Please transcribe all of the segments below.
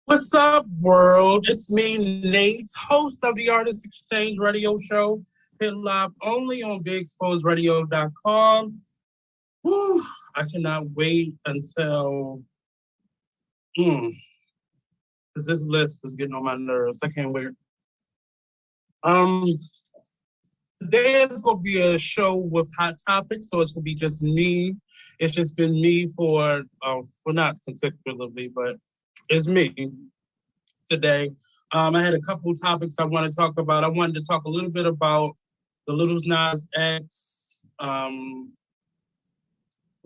What's up, world? It's me, Nate, host of the Artist Exchange Radio Show, hit live only on BigExposedRadio.com. Whew, I cannot wait until, because this list is getting on my nerves. I can't wait. Um, Today is going to be a show with hot topics, so it's going to be just me. It's just been me well, not consecutively, but it's me today. I had a couple of topics I want to talk about. I wanted to talk a little bit about the Little Nas X,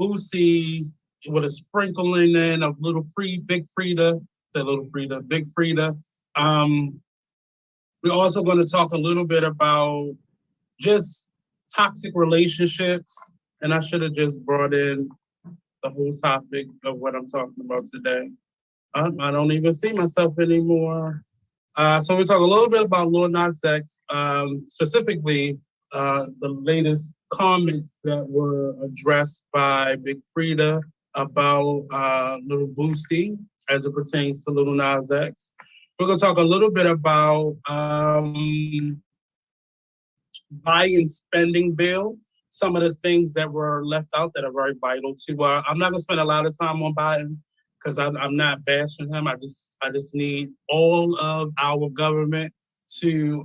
Boosie, with a sprinkling in of Big Frida, Big Frida. We're also going to talk a little bit about just toxic relationships, and I should have just brought in the whole topic of what I'm talking about today. I don't even see myself anymore. So we talk a little bit about Lil Nas X, specifically the latest comments that were addressed by Big Frida about Little Boosie as it pertains to Lil Nas X. We're going to talk a little bit about buy-in spending bill, some of the things that were left out that are very vital to. I'm not going to spend a lot of time on Biden because I'm not bashing him. I just need all of our government to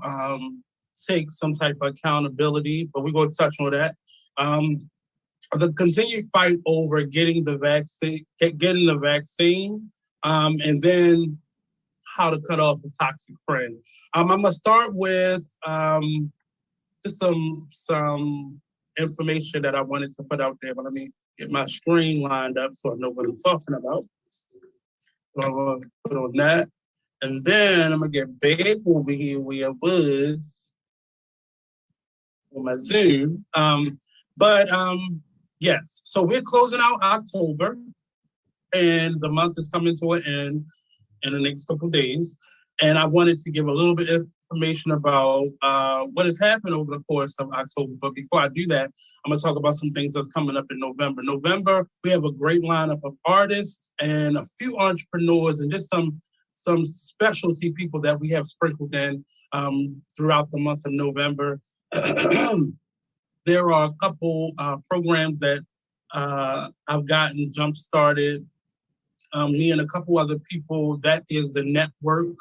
take some type of accountability, but we're going to touch on that. The continued fight over getting the vaccine, and then how to cut off a toxic friend. I'm gonna start with just some information that I wanted to put out there, but let me get my screen lined up so I know what I'm talking about. So I'm gonna put on that. And then I'm gonna get back over here where I was on my Zoom. Yes, so we're closing out October and the month is coming to an end in the next couple of days. And I wanted to give a little bit of information about what has happened over the course of October. But before I do that, I'm going to talk about some things that's coming up in November. November, we have a great lineup of artists and a few entrepreneurs and just some specialty people that we have sprinkled in throughout the month of November. There are a couple programs that I've gotten jump-started. Me and a couple other people, that is the network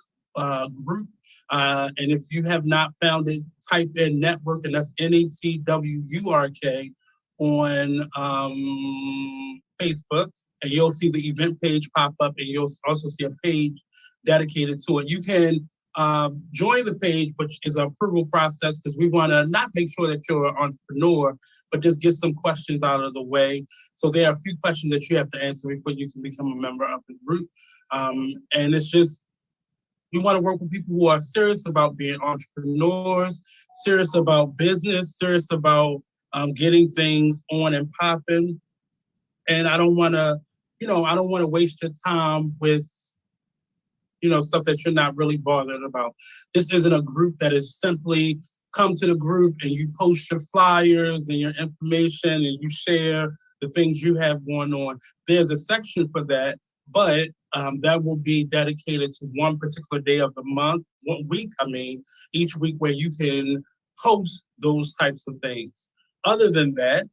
group. And if you have not found it, type in network, and that's NETWURK on Facebook, and you'll see the event page pop up, and you'll also see a page dedicated to it. You can join the page, which is an approval process, because we want to not make sure that you're an entrepreneur, but just get some questions out of the way. So there are a few questions that you have to answer before you can become a member of the group. And it's just, we want to work with people who are serious about being entrepreneurs, serious about business, serious about getting things on and popping. And I don't want to waste your time with stuff that you're not really bothered about. This isn't a group that is simply come to the group and you post your flyers and your information and you share the things you have going on. There's a section for that, but that will be dedicated to one particular day of the month, each week where you can post those types of things. Other than that,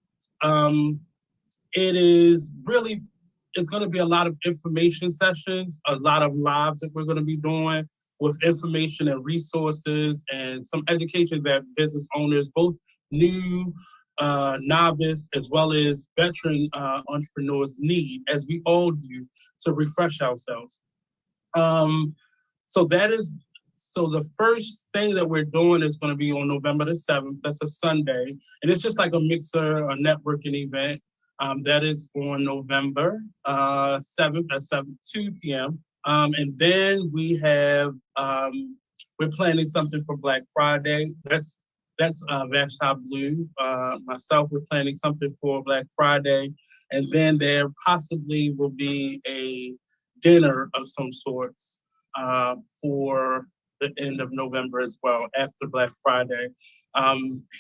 it's going to be a lot of information sessions, a lot of lives that we're going to be doing with information and resources and some education that business owners, both new, novice, as well as veteran entrepreneurs need, as we all do, to refresh ourselves. So the first thing that we're doing is going to be on November the 7th. That's a Sunday. And it's just like a mixer, a networking event. That is on November 7th at 2 p.m. And then we have, we're planning something for Black Friday. That's Vashta Blue. Myself, we're planning something for Black Friday. And then there possibly will be a dinner of some sorts for the end of November as well, after Black Friday.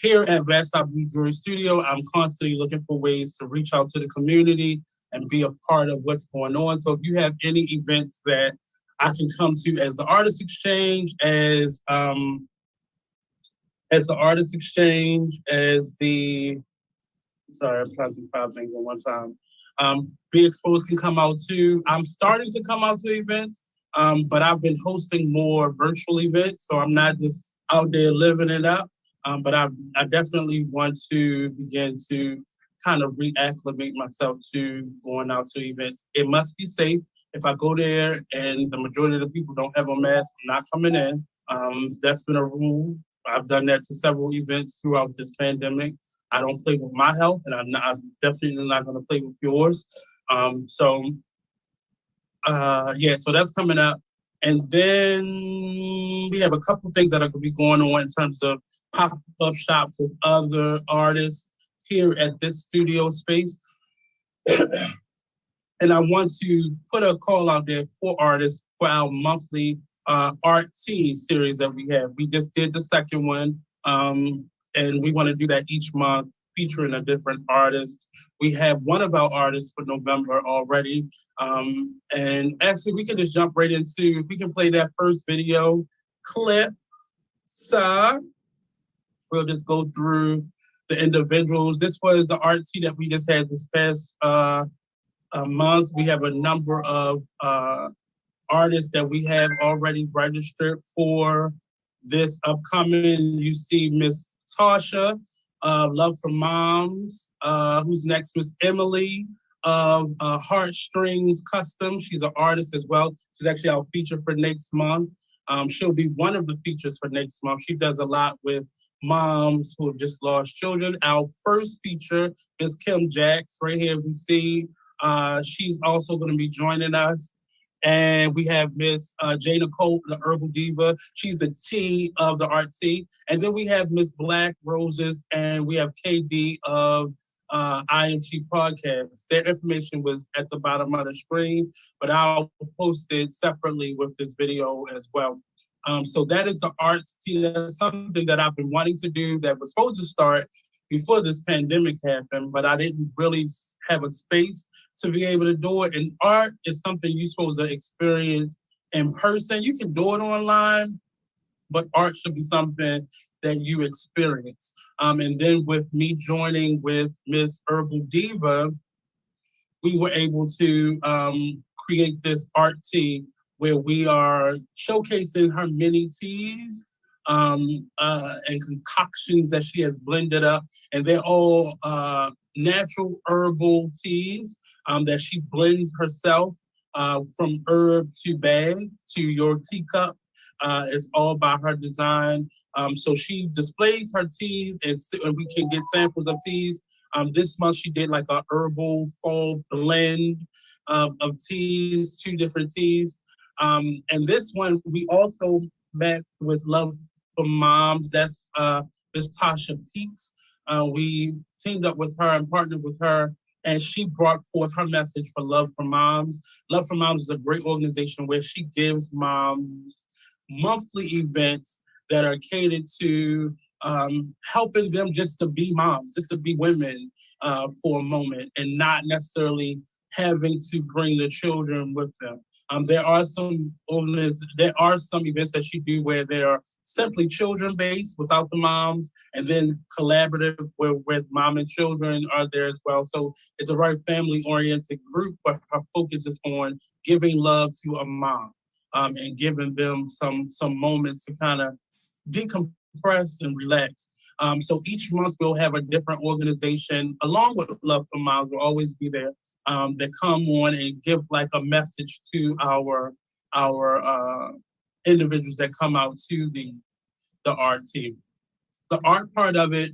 Here at Vashta Blue Jewelry Studio, I'm constantly looking for ways to reach out to the community and be a part of what's going on. So if you have any events that I can come to as the Artist Exchange, as the Artist Exchange, as the sorry, I'm trying to do 5 things at one time. Be Exposed can come out too. I'm starting to come out to events, but I've been hosting more virtual events, so I'm not just out there living it up. But I definitely want to begin to kind of reacclimate myself to going out to events. It must be safe. If I go there and the majority of the people don't have a mask, I'm not coming in. That's been a rule. I've done that to several events throughout this pandemic. I don't play with my health, and I'm definitely not going to play with yours. Yeah, so that's coming up. And then we have a couple things that are going to be going on in terms of pop-up shops with other artists here at this studio space. And I want to put a call out there for artists for our monthly art tea series that we have. We just did the second one, and we want to do that each month, featuring a different artist. We have one of our artists for November already. And actually, we can just jump right into, we can play that first video clip. So we'll just go through the individuals. This was the art tea that we just had this past month. We have a number of artists that we have already registered for this upcoming. You see Miss Tasha, Love from Moms. Who's next? Miss Emily of Heartstrings Custom. She's an artist as well. She's actually our feature for next month. She'll be one of the features for next month. She does a lot with moms who have just lost children. Our first feature is Kim Jacks. Right here we see she's also going to be joining us. And we have Miss Jada Cole, the Herbal Diva. She's the T of the Art T. And then we have Miss Black Roses, and we have KD of IMG Podcast. Their information was at the bottom of the screen, but I'll post it separately with this video as well. So that is the art team. That's something that I've been wanting to do that was supposed to start before this pandemic happened, but I didn't really have a space to be able to do it. And art is something you're supposed to experience in person. You can do it online, but art should be something that you experience. And then with me joining with Miss Herbal Diva, we were able to create this art tea where we are showcasing her mini teas and concoctions that she has blended up. And they're all natural herbal teas that she blends herself from herb to bag to your teacup. It's all by her design. So she displays her teas, and we can get samples of teas. This month she did like a herbal fall blend of teas, 2 different teas. And this one we also matched with Love for Moms. That's Miss Tasha Peaks. We teamed up with her and partnered with her, and she brought forth her message for Love for Moms. Love for Moms is a great organization where she gives moms monthly events that are catered to helping them just to be moms, just to be women for a moment, and not necessarily having to bring the children with them. There are some events that she do where they are simply children based without the moms, and then collaborative with mom and children are there as well. So it's a very family oriented group, but her focus is on giving love to a mom and giving them some moments to kind of decompress and relax. So each month we'll have a different organization along with Love for Moms will always be there that come on and give like a message to our individuals that come out to the art team. The art part of it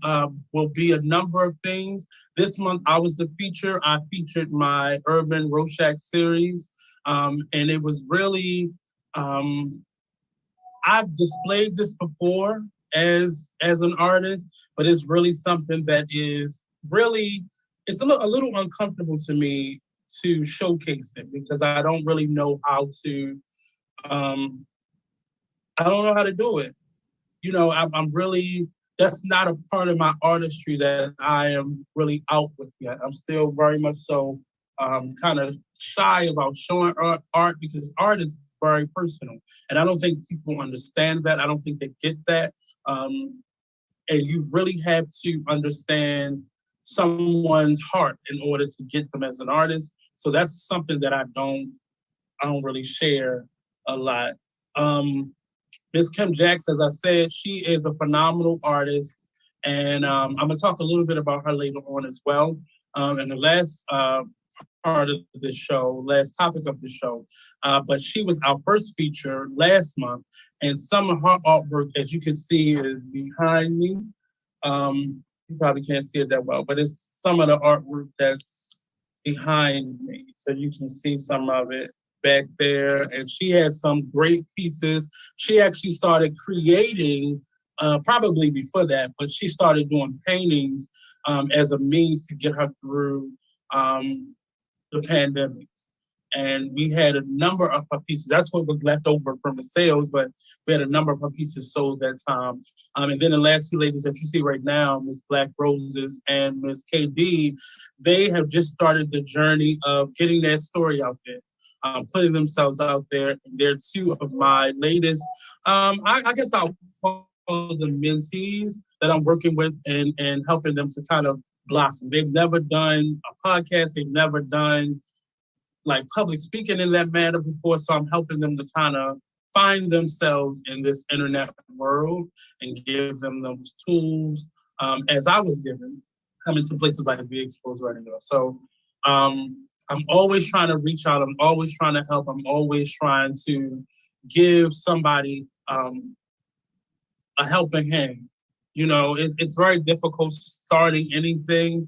will be a number of things. This month I was the feature. I featured my Urban Rorschach series, and it was really I've displayed this before as an artist, but it's really something that is really it's a little uncomfortable to me to showcase it because I don't really know how to I don't know how to do it. You know, I'm really that's not a part of my artistry that I am really out with yet. I'm still very much so kind of shy about showing art because art is very personal. And I don't think people understand that. I don't think they get that. And you really have to understand someone's heart in order to get them as an artist. So that's something that I don't really share a lot. Um, Miss Kim Jax, as I said, she is a phenomenal artist, and I'm gonna talk a little bit about her later on as well. In the last part of the show, last topic of the show, but she was our first feature last month, and some of her artwork, as you can see, is behind me. You probably can't see it that well, but it's some of the artwork that's behind me, so you can see some of it back there. And she has some great pieces. She actually started creating, probably before that, but she started doing paintings as a means to get her through the pandemic. And we had a number of her pieces. That's what was left over from the sales, but we had a number of her pieces sold that time. And then the last two ladies that you see right now, Miss Black Roses and Miss KD, they have just started the journey of getting their story out there, putting themselves out there. And they're two of my latest, I guess I'll call them mentees that I'm working with and helping them to kind of blossom. They've never done a podcast. They've never done like public speaking in that manner before. So I'm helping them to kind of find themselves in this internet world and give them those tools as I was given, coming to places like Be Exposed Radio. So I'm always trying to reach out. I'm always trying to help. I'm always trying to give somebody a helping hand. You know, it's very difficult starting anything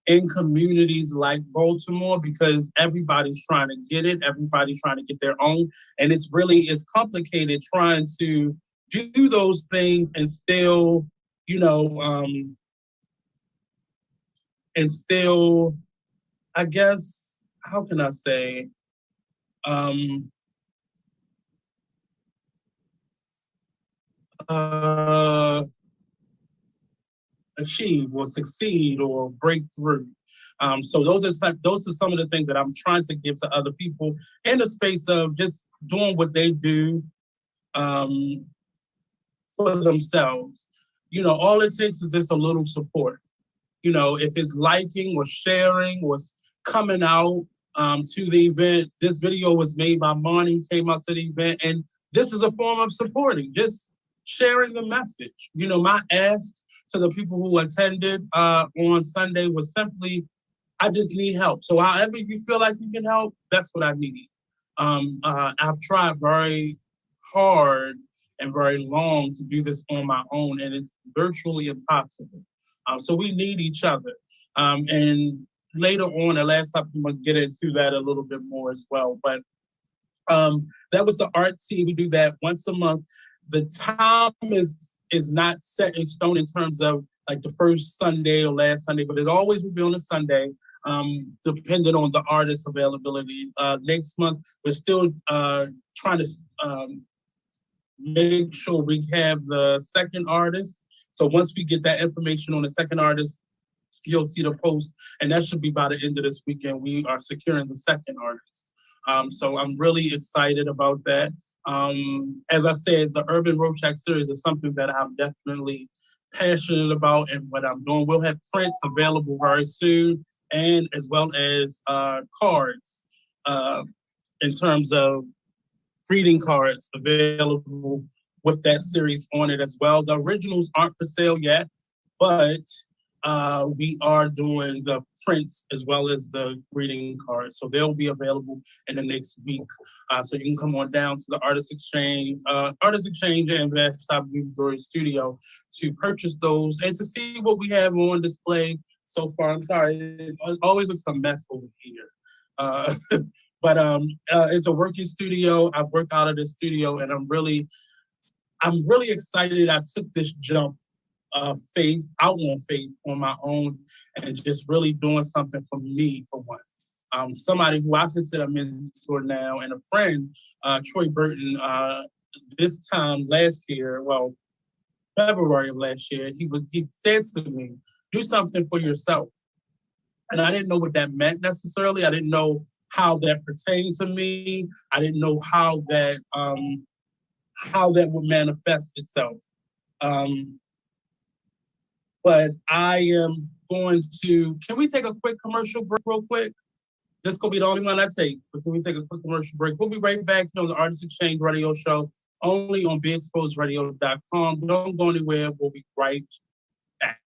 in communities like Baltimore because everybody's trying to get it. Everybody's trying to get their own. And it's complicated trying to do those things and still, you know, I guess, how can I say, achieve or succeed or break through. So those are some of the things that I'm trying to give to other people in the space of just doing what they do for themselves. You know, all it takes is just a little support. You know, if it's liking or sharing or coming out to the event. This video was made by Marnie, came out to the event, and this is a form of supporting, just sharing the message. You know, my ask to the people who attended on Sunday was simply, I just need help. So however you feel like you can help, that's what I need. I've tried very hard and very long to do this on my own, and it's virtually impossible. So we need each other. And later on, the last topic, I'm going to get into that a little bit more as well. But that was the art team. We do that once a month. The time is not set in stone in terms of like the first Sunday or last Sunday, but it always will be on a Sunday, depending on the artist's availability. Next month, we're still trying to make sure we have the second artist. So once we get that information on the second artist, you'll see the post, and that should be by the end of this weekend. We are securing the second artist. So I'm really excited about that. As I said, the Urban Rorschach series is something that I'm definitely passionate about and what I'm doing. We'll have prints available very soon, and as well as cards in terms of greeting cards available with that series on it as well. The originals aren't for sale yet, but we are doing the prints as well as the greeting cards. So they'll be available in the next week. So you can come on down to the Artist Exchange and Vast Top Jewelry Studio to purchase those and to see what we have on display so far. I'm sorry, it always looks a mess over here. But it's a working studio. I work out of the studio, and I'm really excited. I took this jump faith on my own and just really doing something for me for once. Somebody who I consider a mentor now and a friend, Troy Burton, this time last year, well, February of last year, he said to me, do something for yourself. And I didn't know what that meant necessarily. I didn't know how that pertained to me. I didn't know how that would manifest itself. But I am going to. Can we take a quick commercial break, real quick? This is gonna be the only one I take. But can we take a quick commercial break? We'll be right back on the Artist Exchange Radio Show, only on BeExposedRadio.com. Don't go anywhere. We'll be right back.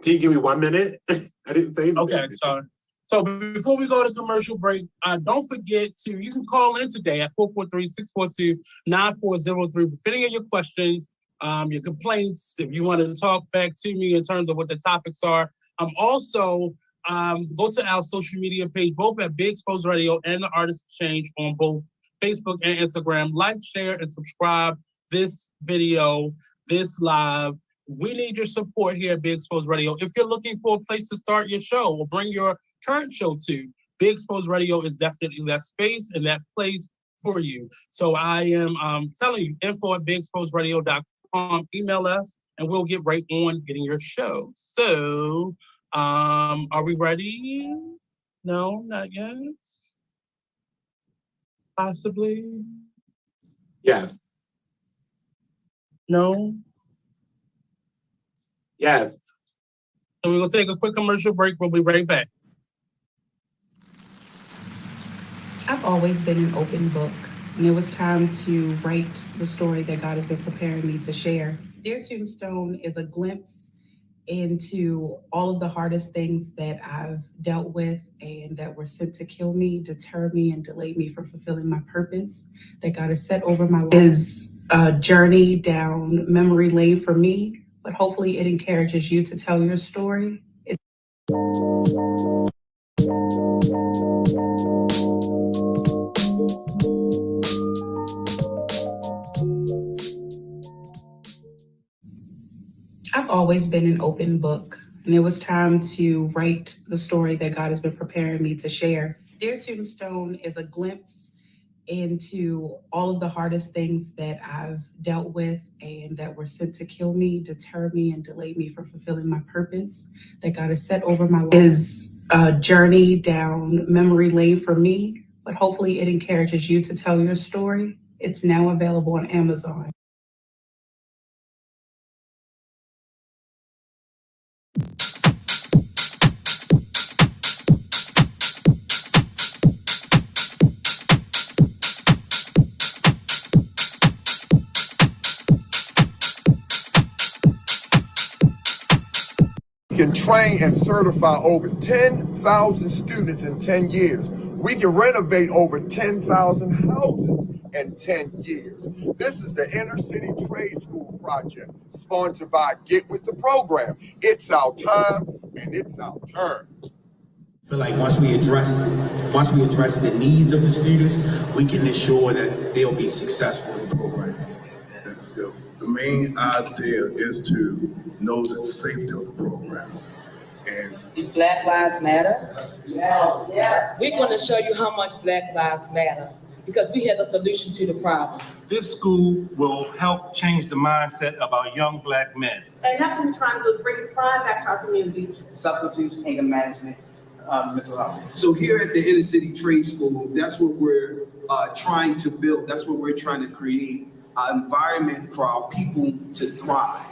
Can you give me 1 minute? I didn't say anything. Okay, sorry. So before we go to commercial break, don't forget you can call in today at 443-642-9403 with any of your questions, your complaints, if you want to talk back to me in terms of what the topics are. Also, go to our social media page, both at Big Exposed Radio and the Artist Exchange on both Facebook and Instagram. Like, share, and subscribe this video, this live. We need your support here at Big Exposed Radio. If you're looking for a place to start your show or bring your current show to, Big Exposed Radio is definitely that space and that place for you. So I am telling you, info@bigexposedradio.com. Email us and we'll get right on getting your show. So are we ready? No, not yet. Possibly. Yes. No. Yes. So we're going to take a quick commercial break. We'll be right back. I've always been an open book, and it was time to write the story that God has been preparing me to share. Dear Tombstone is a glimpse into all of the hardest things that I've dealt with and that were sent to kill me, deter me, and delay me from fulfilling my purpose that God has set over my life. It is a journey down memory lane for me, but hopefully it encourages you to tell your story. I've always been an open book, and it was time to write the story that God has been preparing me to share. Dear Tombstone is a glimpse into all of the hardest things that I've dealt with and that were sent to kill me, deter me, and delay me from fulfilling my purpose that God has set over my life. It is a journey down memory lane for me, but hopefully it encourages you to tell your story. It's now available on Amazon. We can train and certify over 10,000 students in 10 years. We can renovate over 10,000 houses in 10 years. This is the Inner City Trade School Project, sponsored by Get With The Program. It's our time and it's our turn. I feel like once we address the needs of the students, we can ensure that they'll be successful in the program. The main idea is to know the safety of the program. And do Black Lives Matter? Yes, yes. We're going to show you how much Black Lives Matter because we have a solution to the problem. This school will help change the mindset of our young Black men. And that's what we're trying to do, bring pride back to our community. Substance use, anger management, mental health. So here at the Inner City Trade School, that's what we're trying to build. That's what we're trying to create, an environment for our people to thrive.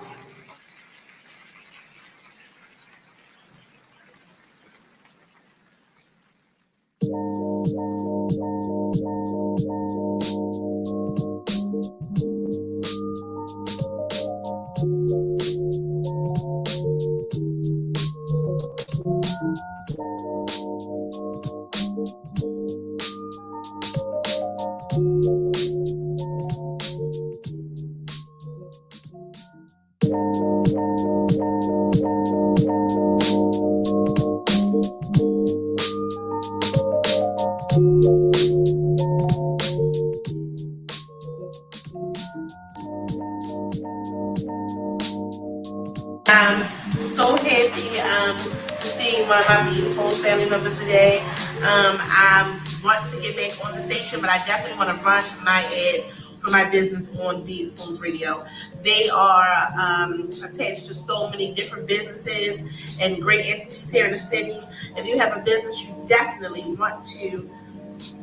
I'm so happy to see one of my Be Exposed family members today. I want to get back on the station, but I definitely want to run my ad for my business on Be Exposed Radio. They are attached to so many different businesses and great entities here in the city. If you have a business, you definitely want to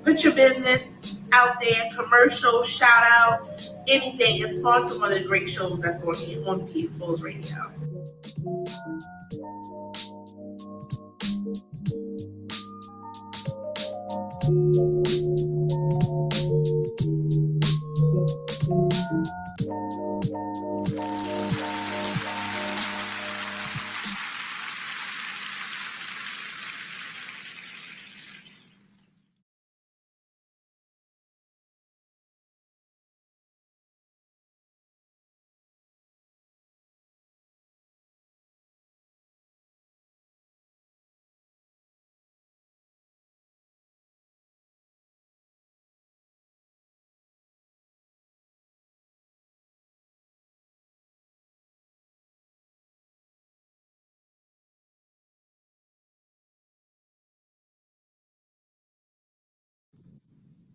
put your business out there, commercial, shout out, anything, and sponsor one of the great shows that's on Be Exposed Radio.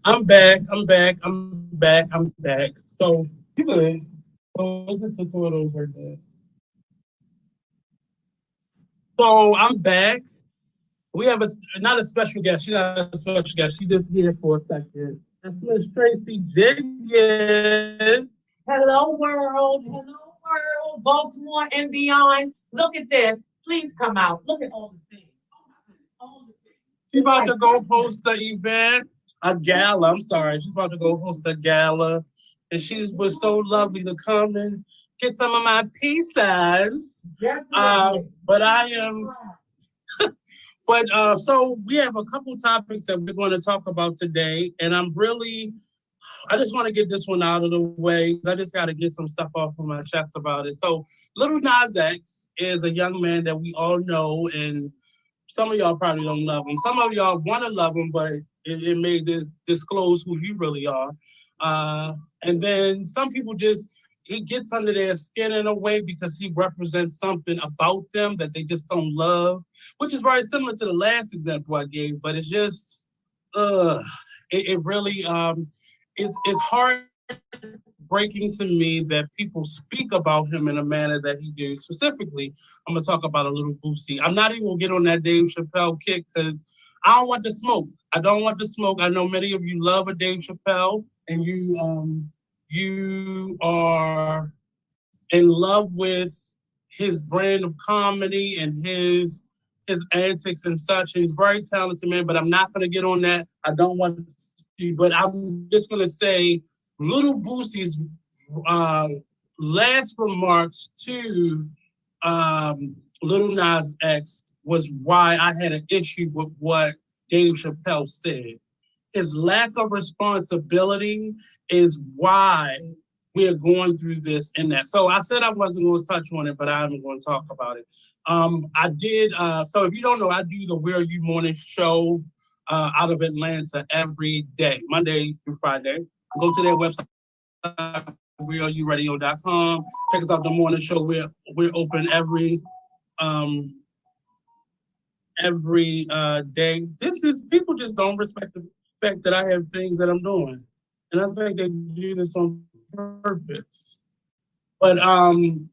I'm back. So you good. So let's just two of those right there. So I'm back. We have not a special guest. She's not a special guest. She's just here for a second. That's Miss Tracy Jenkins. Hello, world. Baltimore and beyond. Look at this. Please come out. Look at all the things. She's about to go host the event, a gala. I'm sorry. She's about to go host a gala. And she was so lovely to come and get some of my pieces. So we have a couple topics that we're going to talk about today. And I just want to get this one out of the way. I just got to get some stuff off of my chest about it. So Lil Nas X is a young man that we all know, and some of y'all probably don't love him. Some of y'all want to love him, but it may disclose who you really are. And then some people he gets under their skin in a way because he represents something about them that they just don't love, which is very similar to the last example I gave, but it's just, it really, it's heartbreaking to me that people speak about him in a manner that he do. Specifically, I'm gonna talk about a Little Boosie. I'm not even gonna get on that Dave Chappelle kick because I don't want the smoke. I don't want the smoke. I know many of you love a Dave Chappelle and you are in love with his brand of comedy and his antics and such. He's a very talented man, but I'm not gonna get on that. I don't want to, but I'm just gonna say Little Boosie's last remarks to Lil Nas X was why I had an issue with what Dave Chappelle said. His lack of responsibility is why we're going through this and that. So I said I wasn't going to touch on it, but I'm going to talk about it. I did. So if you don't know, I do the Where Are You Morning show out of Atlanta every day, Monday through Friday. Go to their website, whereareyouradio.com. Check us out the morning show. We're open every day. People just don't respect the fact that I have things that I'm doing. And I think they do this on purpose. But I'm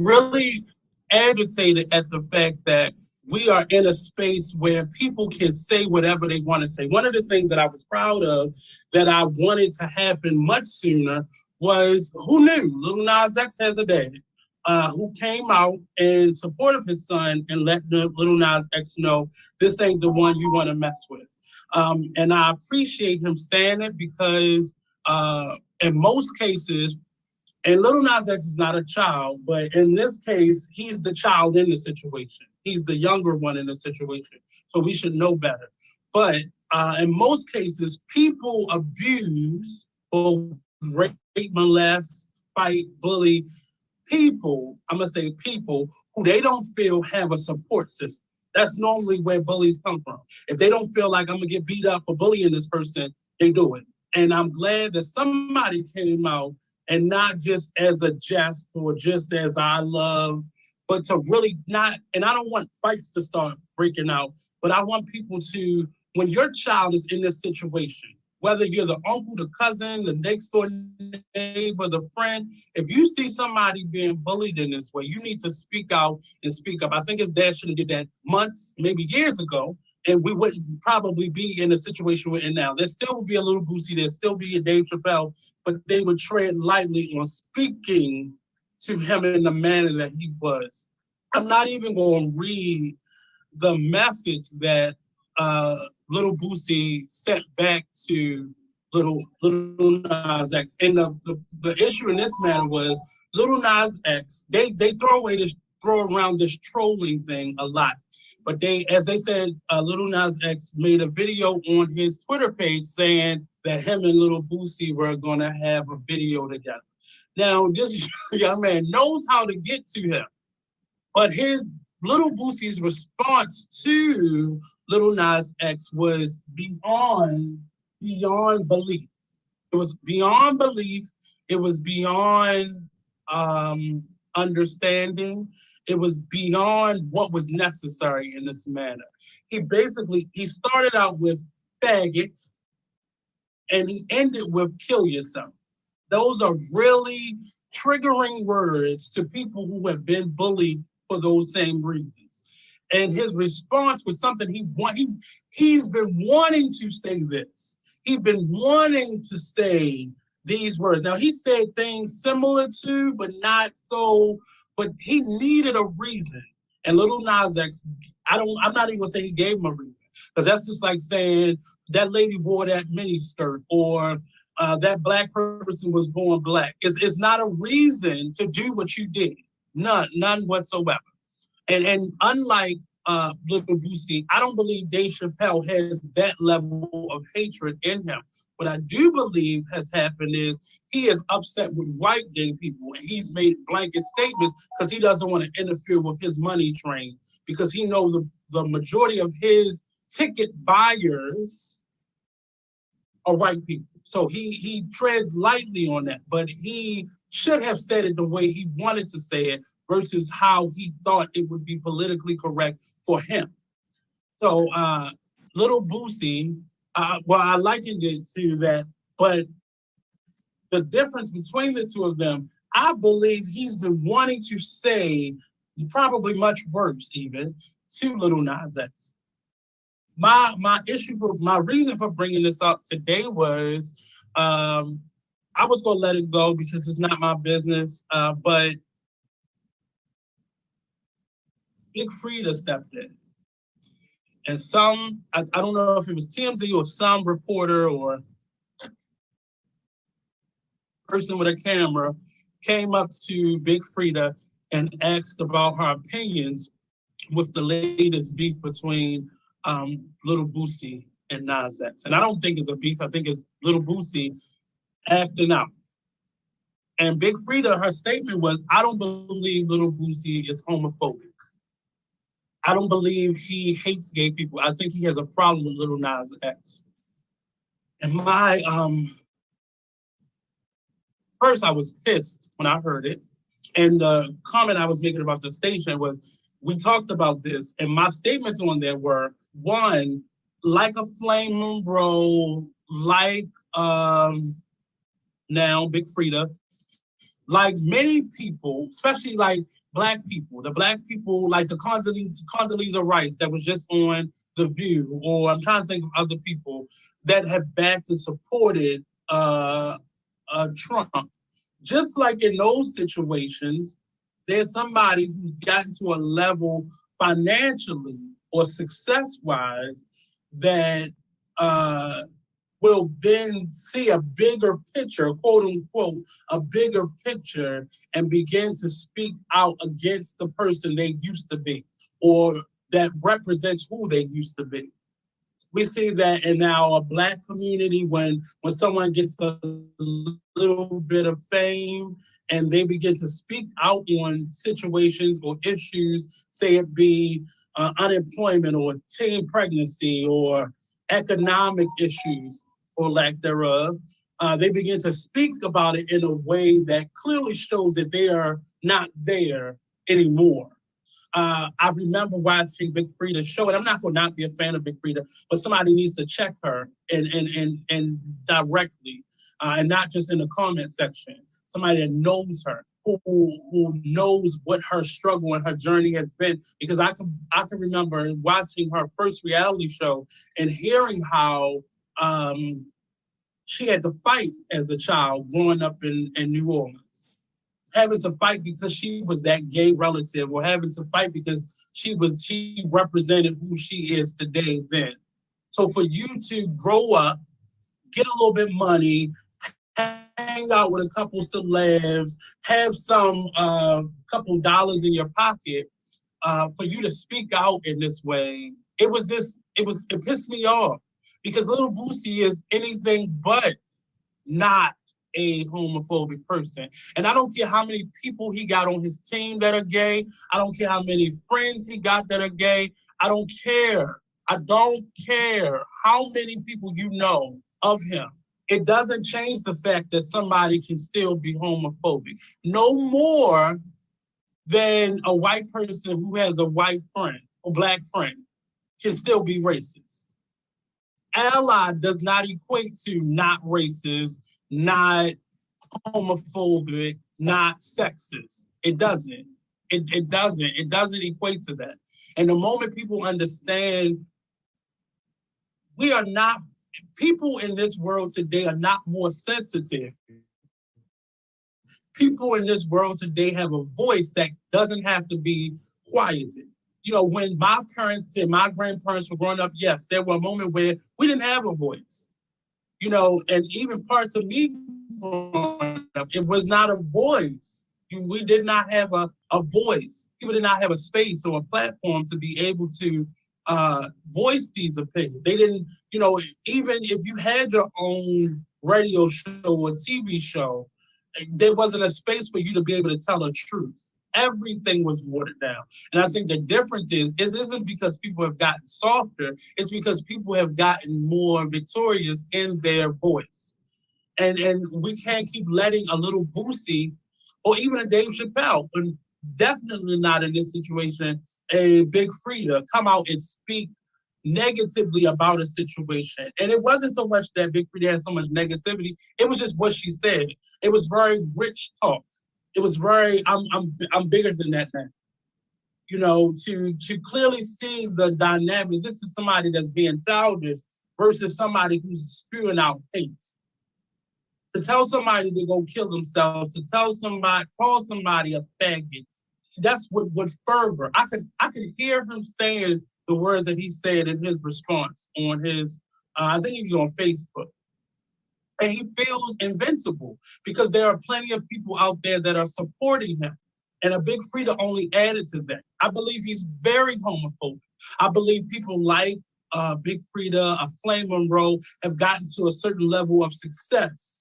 really agitated at the fact that we are in a space where people can say whatever they want to say. One of the things that I was proud of that I wanted to happen much sooner was, who knew? Lil Nas X has a dad who came out in support of his son and let Lil Nas X know this ain't the one you want to mess with. And I appreciate him saying it because in most cases, and Lil Nas X is not a child, but in this case, he's the child in the situation. He's the younger one in the situation. So we should know better. But in most cases, people abuse, or rape, molest, fight, bully people, I'm going to say people, who they don't feel have a support system. That's normally where bullies come from. If they don't feel like I'm going to get beat up for bullying this person, they do it. And I'm glad that somebody came out and not just as a jest or just as I love, but to really not, and I don't want fights to start breaking out, but I want people to, when your child is in this situation, whether you're the uncle, the cousin, the next door neighbor, the friend, if you see somebody being bullied in this way, you need to speak out and speak up. I think his dad should have did that months, maybe years ago, and we wouldn't probably be in the situation we're in now. There still would be a little Boosie, there'd still be a Dave Chappelle, but they would tread lightly on speaking to him in the manner that he was. I'm not even going to read the message that Little Boosie sent back to Little Nas X. And the issue in this matter was Little Nas X, they throw around this trolling thing a lot. But as they said, Little Nas X made a video on his Twitter page saying that him and Little Boosie were gonna have a video together. Now, this young man knows how to get to him, but his Little Boosie's response to Little Nas X was beyond belief. It was beyond belief. It was beyond understanding. It was beyond what was necessary in this manner. He started out with faggots and he ended with kill yourself. Those are really triggering words to people who have been bullied for those same reasons. And his response was something he's been wanting to say this. He's been wanting to say these words. Now, he said things similar to, but not so, but he needed a reason. And Little Nas X, I'm not even gonna say he gave him a reason, because that's just like saying that lady wore that mini skirt, or that black person was born black. It's not a reason to do what you did. None whatsoever. And unlike Little Boosie, I don't believe Dave Chappelle has that level of hatred in him. What I do believe has happened is he is upset with white gay people, and he's made blanket statements because he doesn't want to interfere with his money train, because he knows the majority of his ticket buyers are white people. So he treads lightly on that, but he should have said it the way he wanted to say it versus how he thought it would be politically correct for him. So Little Boosie, I likened it to that, but the difference between the two of them, I believe he's been wanting to say probably much worse even to Little Nas X. My reason for bringing this up today was I was gonna let it go because it's not my business, but Big Frida stepped in. And I don't know if it was TMZ or some reporter or person with a camera came up to Big Frida and asked about her opinions with the latest beef between Little Boosie and Nas X. And I don't think it's a beef. I think it's Little Boosie acting out. And Big Frida, her statement was, I don't believe Little Boosie is homophobic. I don't believe he hates gay people. I think he has a problem with Little Nas X. And first I was pissed when I heard it. And the comment I was making about the station was, we talked about this, and my statements on there were, one, like a Flame Monroe, like now Big Frida, like many people, especially like Black people, the Black people, like the Condoleezza Rice that was just on The View, or I'm trying to think of other people that have backed and supported Trump. Just like in those situations, there's somebody who's gotten to a level financially or success-wise that will then see a bigger picture, quote unquote, a bigger picture, and begin to speak out against the person they used to be, or that represents who they used to be. We see that in our Black community when someone gets a little bit of fame and they begin to speak out on situations or issues, say it be unemployment or teen pregnancy or economic issues or lack thereof, they begin to speak about it in a way that clearly shows that they are not there anymore. I remember watching Big Frida's show, and I'm not going to not be a fan of Big Frida, but somebody needs to check her and directly, and not just in the comment section. Somebody that knows her, who knows what her struggle and her journey has been. Because I can remember watching her first reality show and hearing how she had to fight as a child growing up in New Orleans. Having to fight because she was that gay relative, or having to fight because she represented who she is today then. So for you to grow up, get a little bit of money, hang out with a couple celebs, have some couple dollars in your pocket, for you to speak out in this way, it pissed me off, because Little Boosie is anything but not a homophobic person. And I don't care how many people he got on his team that are gay. I don't care how many friends he got that are gay. I don't care. I don't care how many people you know of him. It doesn't change the fact that somebody can still be homophobic. No more than a white person who has a white friend or black friend can still be racist. Ally does not equate to not racist, not homophobic, not sexist. It doesn't. It doesn't equate to that. And the moment people understand, people in this world today are not more sensitive. People in this world today have a voice that doesn't have to be quieted. When my parents and my grandparents were growing up, yes, there were a moment where we didn't have a voice. And even parts of me growing up, it was not a voice. We did not have a voice. People did not have a space or a platform to be able to voice these opinions. They didn't, even if you had your own radio show or TV show, there wasn't a space for you to be able to tell the truth. Everything was watered down. And I think the difference is it isn't because people have gotten softer, it's because people have gotten more victorious in their voice. And we can't keep letting a Little Boosie or even a Dave Chappelle, and definitely not in this situation, a Big Frida, come out and speak negatively about a situation. And it wasn't so much that Big Frida had so much negativity, it was just what she said. It was very rich talk. It was very, I'm bigger than that now. To clearly see the dynamic. This is somebody that's being childish versus somebody who's spewing out hate. To tell somebody to go kill themselves, to call somebody a faggot, that's what fervor. I could hear him saying the words that he said in his response on his, I think he was on Facebook. And he feels invincible because there are plenty of people out there that are supporting him. And a Big Frida only added to that. I believe he's very homophobic. I believe people like Big Frida, a Flame Monroe, have gotten to a certain level of success.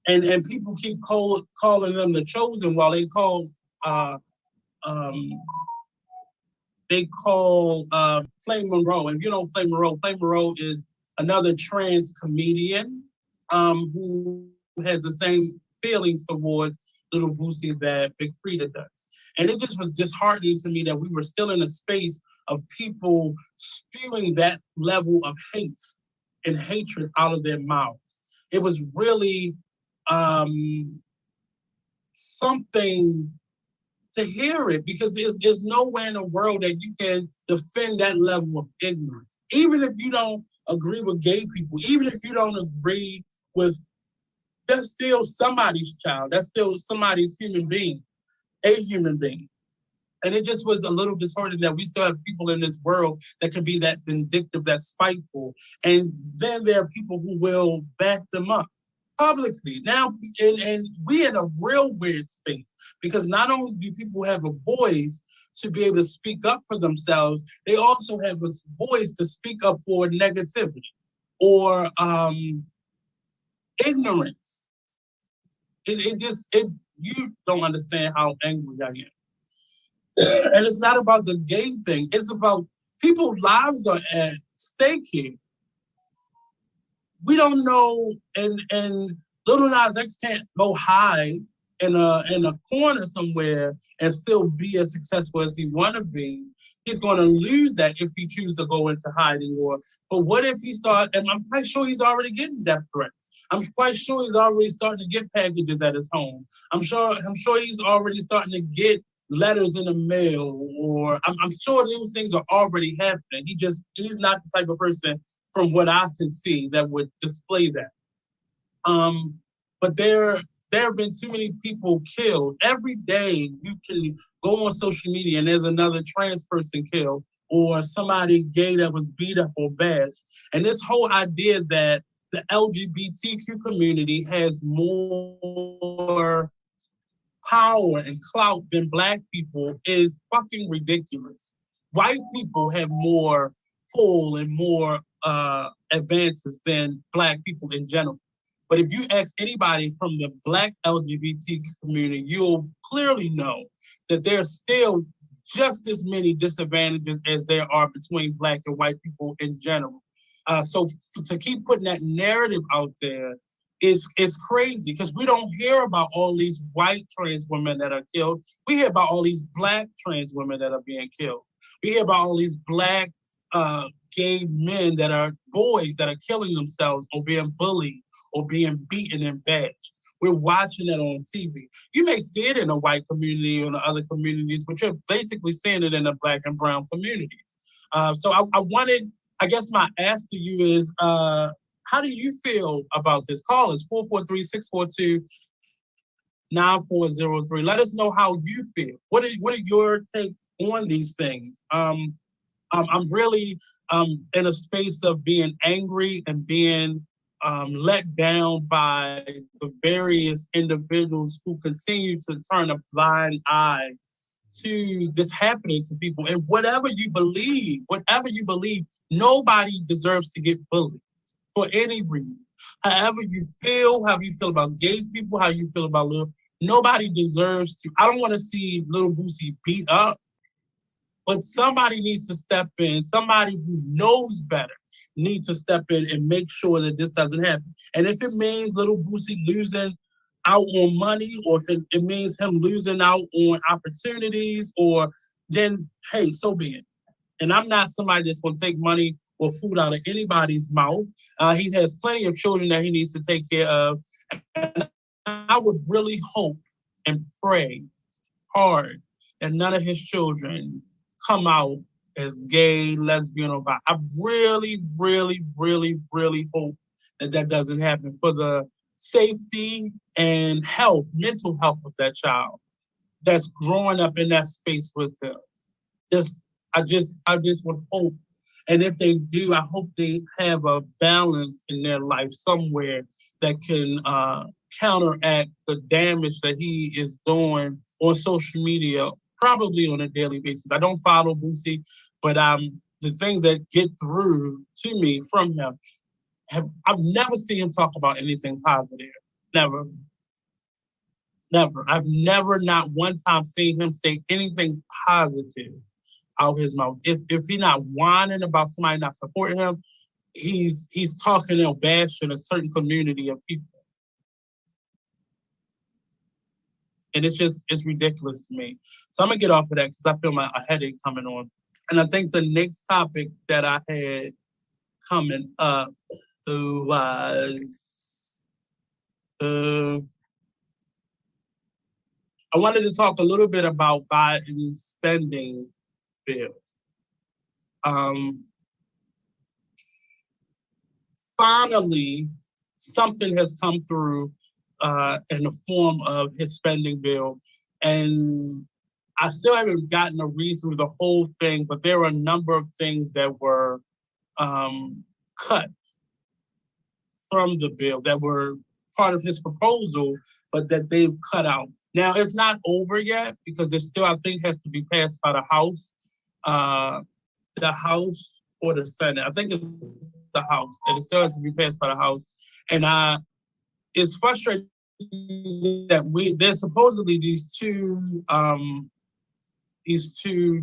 And people keep calling them the chosen, while they call Flame Monroe. And if you know Flame Monroe is another trans comedian who has the same feelings towards Little Boosie that Big Frida does. And it just was disheartening to me that we were still in a space of people spewing that level of hate and hatred out of their mouths. It was really something to hear it, because there's nowhere in the world that you can defend that level of ignorance. Even if you don't agree with gay people, even if you don't agree with, that's still somebody's child. That's still somebody's human being, a human being. And it just was a little disheartening that we still have people in this world that can be that vindictive, that spiteful. And then there are people who will back them up publicly. Now, and we're in a real weird space, because not only do people have a voice to be able to speak up for themselves, they also have a voice to speak up for negativity or ignorance. You don't understand how angry I am. And it's not about the gay thing. It's about people's lives are at stake here. We don't know, and Lil Nas X can't go hide in a corner somewhere and still be as successful as he want to be, he's going to lose that if he chooses to go into hiding. But what if he starts, and I'm quite sure he's already getting death threats. I'm quite sure he's already starting to get packages at his home. I'm sure he's already starting to get letters in the mail, or I'm sure those things are already happening. He's not the type of person, from what I can see, that would display that. But there have been too many people killed. Every day you can go on social media and there's another trans person killed, or somebody gay that was beat up or bashed. And this whole idea that the LGBTQ community has more power and clout than Black people is fucking ridiculous. White people have more pull and more advances than Black people in general. But if you ask anybody from the Black LGBT community, you'll clearly know that there's still just as many disadvantages as there are between Black and white people in general. So to keep putting that narrative out there is crazy, because we don't hear about all these white trans women that are killed. We hear about all these Black trans women that are being killed. We hear about all these Black gay men that are boys that are killing themselves or being bullied or being beaten and bashed. We're watching that on TV. You may see it in the white community or the other communities, but you're basically seeing it in the Black and brown communities. So I guess my ask to you is, how do you feel about this? Call us 443-642-9403. Let us know how you feel. What are your take on these things? I'm really in a space of being angry and being let down by the various individuals who continue to turn a blind eye to this happening to people. And whatever you believe, nobody deserves to get bullied for any reason. However you feel about gay people, how you feel about nobody deserves to. I don't want to see Little Boosie beat up, but somebody needs to step in. Somebody who knows better needs to step in and make sure that this doesn't happen. And if it means Little Boosie losing out on money, or if it means him losing out on opportunities, or then, hey, so be it. And I'm not somebody that's going to take money or food out of anybody's mouth. He has plenty of children that he needs to take care of. And I would really hope and pray hard that none of his children come out as gay, lesbian, or bi. I really, really, really, really hope that doesn't happen, for the safety and health, mental health of that child that's growing up in that space with him. I just would hope. And if they do, I hope they have a balance in their life somewhere that can counteract the damage that he is doing on social media, probably on a daily basis. I don't follow Boosie, but the things that get through to me from him, I've never seen him talk about anything positive. Never. Never. I've never, not one time, seen him say anything positive out his mouth. If he's not whining about somebody not supporting him, he's talking or bashing a certain community of people. And it's ridiculous to me. So I'm gonna get off of that because I feel a headache coming on. And I think the next topic that I had coming up was I wanted to talk a little bit about Biden's spending bill. Finally, something has come through in the form of his spending bill. And I still haven't gotten to read through the whole thing, but there were a number of things that were cut from the bill that were part of his proposal, but that they've cut out. Now, it's not over yet because it still, I think, has to be passed by the House or the Senate. I think it's the House, and it still has to be passed by the House. And it's frustrating that there's supposedly these two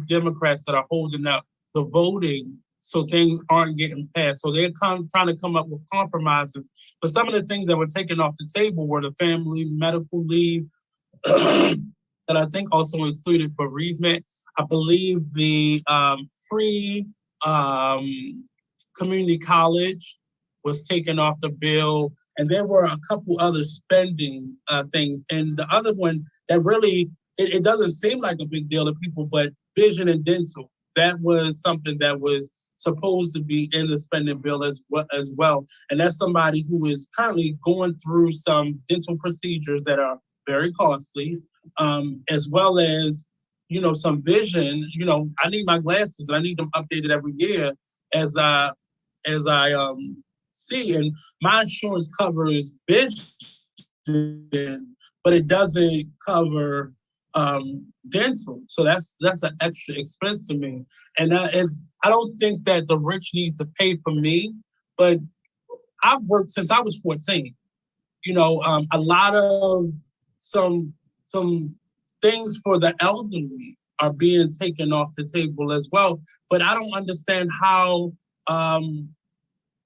Democrats that are holding up the voting so things aren't getting passed. So they're trying to come up with compromises. But some of the things that were taken off the table were the family medical leave that I think also included bereavement. I believe the free community college was taken off the bill, and there were a couple other spending things. And the other one that really, it doesn't seem like a big deal to people, but vision and dental, that was something that was supposed to be in the spending bill as well. And that's somebody who is currently going through some dental procedures that are very costly, as well as, some vision. I need my glasses and I need them updated every year as I see. And my insurance covers vision, but it doesn't cover dental. So that's an extra expense to me. And I don't think that the rich need to pay for me, but I've worked since I was 14. A lot of some things for the elderly are being taken off the table as well. But I don't understand how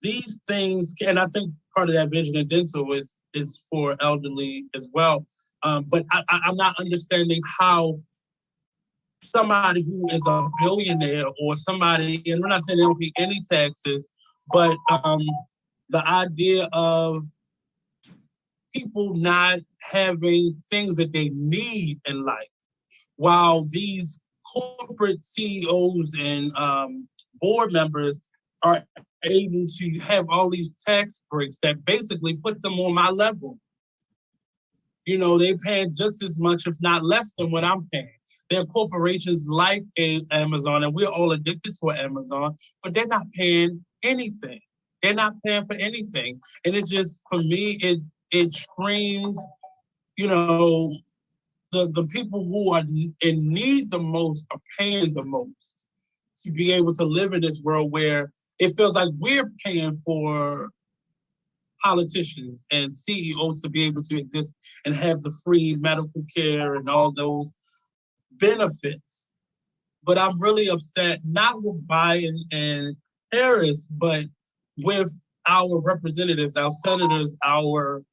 these things can. I think part of that vision and dental is for elderly as well. But I'm not understanding how somebody who is a billionaire or somebody, and we're not saying they don't pay any taxes, but the idea of people not having things that they need in life, while these corporate CEOs and board members are able to have all these tax breaks that basically put them on my level. They paying just as much, if not less, than what I'm paying. There are corporations like Amazon, and we're all addicted to Amazon, but they're not paying anything. They're not paying for anything. And it's just, for me, it screams, the people who are in need the most are paying the most to be able to live in this world where it feels like we're paying for politicians and CEOs to be able to exist and have the free medical care and all those benefits. But I'm really upset, not with Biden and Harris, but with our representatives, our senators, our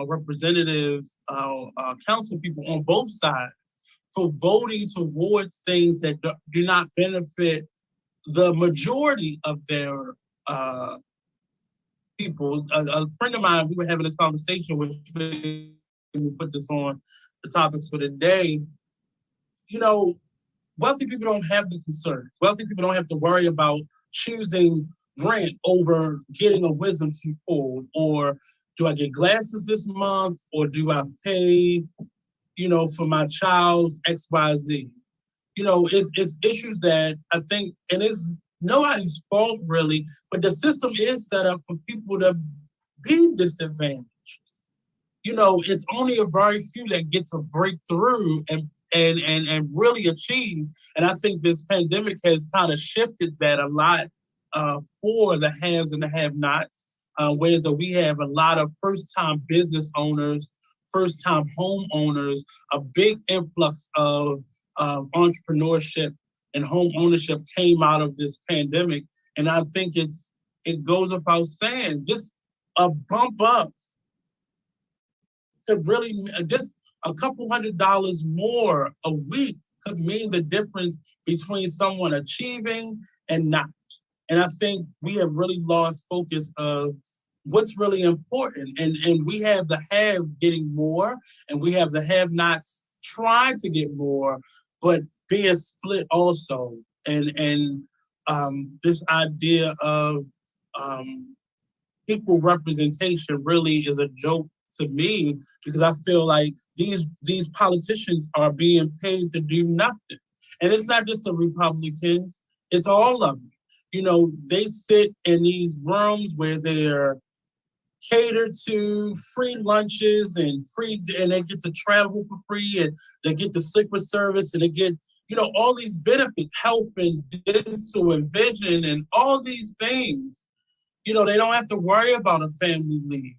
representatives, our council people on both sides for voting towards things that do not benefit the majority of their people. A friend of mine, we were having this conversation, which we put this on the topics for today. Wealthy people don't have the concerns. Wealthy people don't have to worry about choosing rent over getting a wisdom tooth pulled, or do I get glasses this month, or do I pay, for my child's XYZ? It's issues that I think, and it's nobody's fault really, but the system is set up for people to be disadvantaged. It's only a very few that get to break through and really achieve. And I think this pandemic has kind of shifted that a lot for the haves and the have-nots. Whereas we have a lot of first-time business owners, first-time homeowners, a big influx of entrepreneurship and home ownership came out of this pandemic. And I think it goes without saying, just a bump up could really, just a couple $100 more a week could mean the difference between someone achieving and not. And I think we have really lost focus of what's really important. And we have the haves getting more, and we have the have-nots trying to get more, but being split also. And this idea of equal representation really is a joke to me, because I feel like these politicians are being paid to do nothing. And it's not just the Republicans, it's all of them. They sit in these rooms where they're catered to, free lunches and they get to travel for free, and they get the Secret Service, and they get, all these benefits, health and dental and vision and all these things. They don't have to worry about a family leave.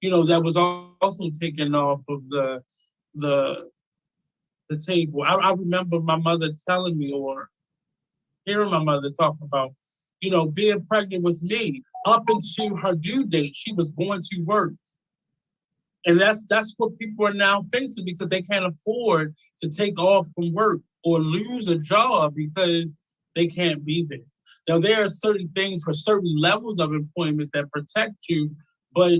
That was also taken off of the table. I remember my mother telling me, or hearing my mother talk about, being pregnant with me. Up until her due date, she was going to work. And that's what people are now facing because they can't afford to take off from work or lose a job because they can't be there. Now, there are certain things for certain levels of employment that protect you, but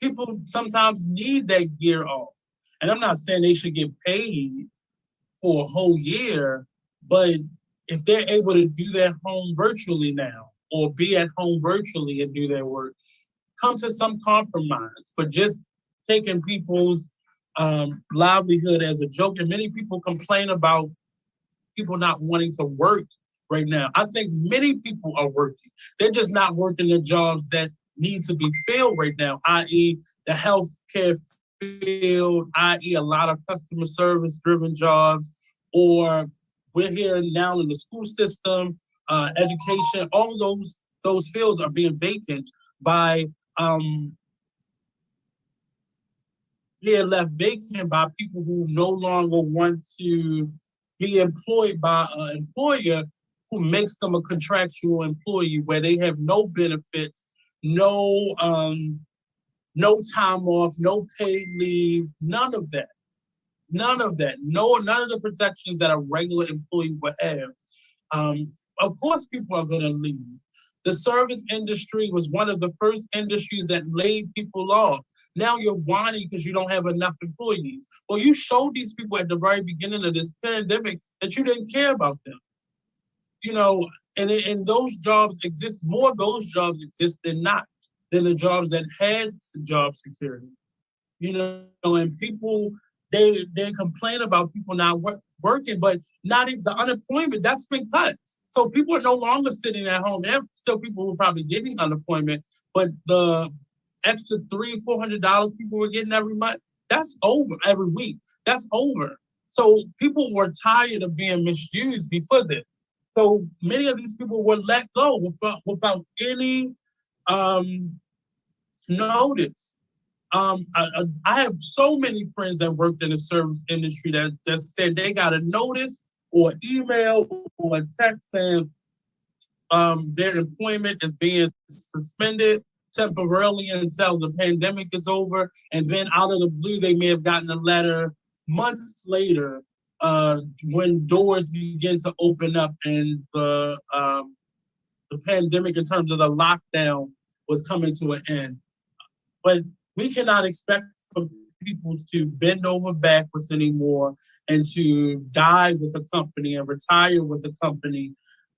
people sometimes need that year off. And I'm not saying they should get paid for a whole year, but if they're able to do that home virtually now or be at home virtually and do their work, come to some compromise. But just taking people's livelihood as a joke, and many people complain about people not wanting to work right now. I think many people are working. They're just not working the jobs that need to be filled right now, i.e. the healthcare field, i.e. a lot of customer service driven jobs, or we're here now in the school system, education, all those fields are being vacant by being left vacant by people who no longer want to be employed by an employer who makes them a contractual employee where they have no benefits, no time off, no paid leave, none of that. None of that. None of the protections that a regular employee would have. Of course, people are going to leave. The service industry was one of the first industries that laid people off. Now you're whining because you don't have enough employees. Well, you showed these people at the very beginning of this pandemic that you didn't care about them. You know, and those jobs exist, more of those jobs exist than not, than the jobs that had job security. You know, and people, they complain about people not working, but not the unemployment, that's been cut. So people are no longer sitting at home. There are still people who are probably getting unemployment, but the extra $300-400 people were getting every month, that's over, every week. That's over. So people were tired of being misused before this. So many of these people were let go without any notice. I have so many friends that worked in the service industry that said they got a notice or email or a text saying their employment is being suspended temporarily until the pandemic is over. And then out of the blue, they may have gotten a letter months later when doors begin to open up and the pandemic in terms of the lockdown was coming to an end. But we cannot expect for people to bend over backwards anymore and to die with a company and retire with a company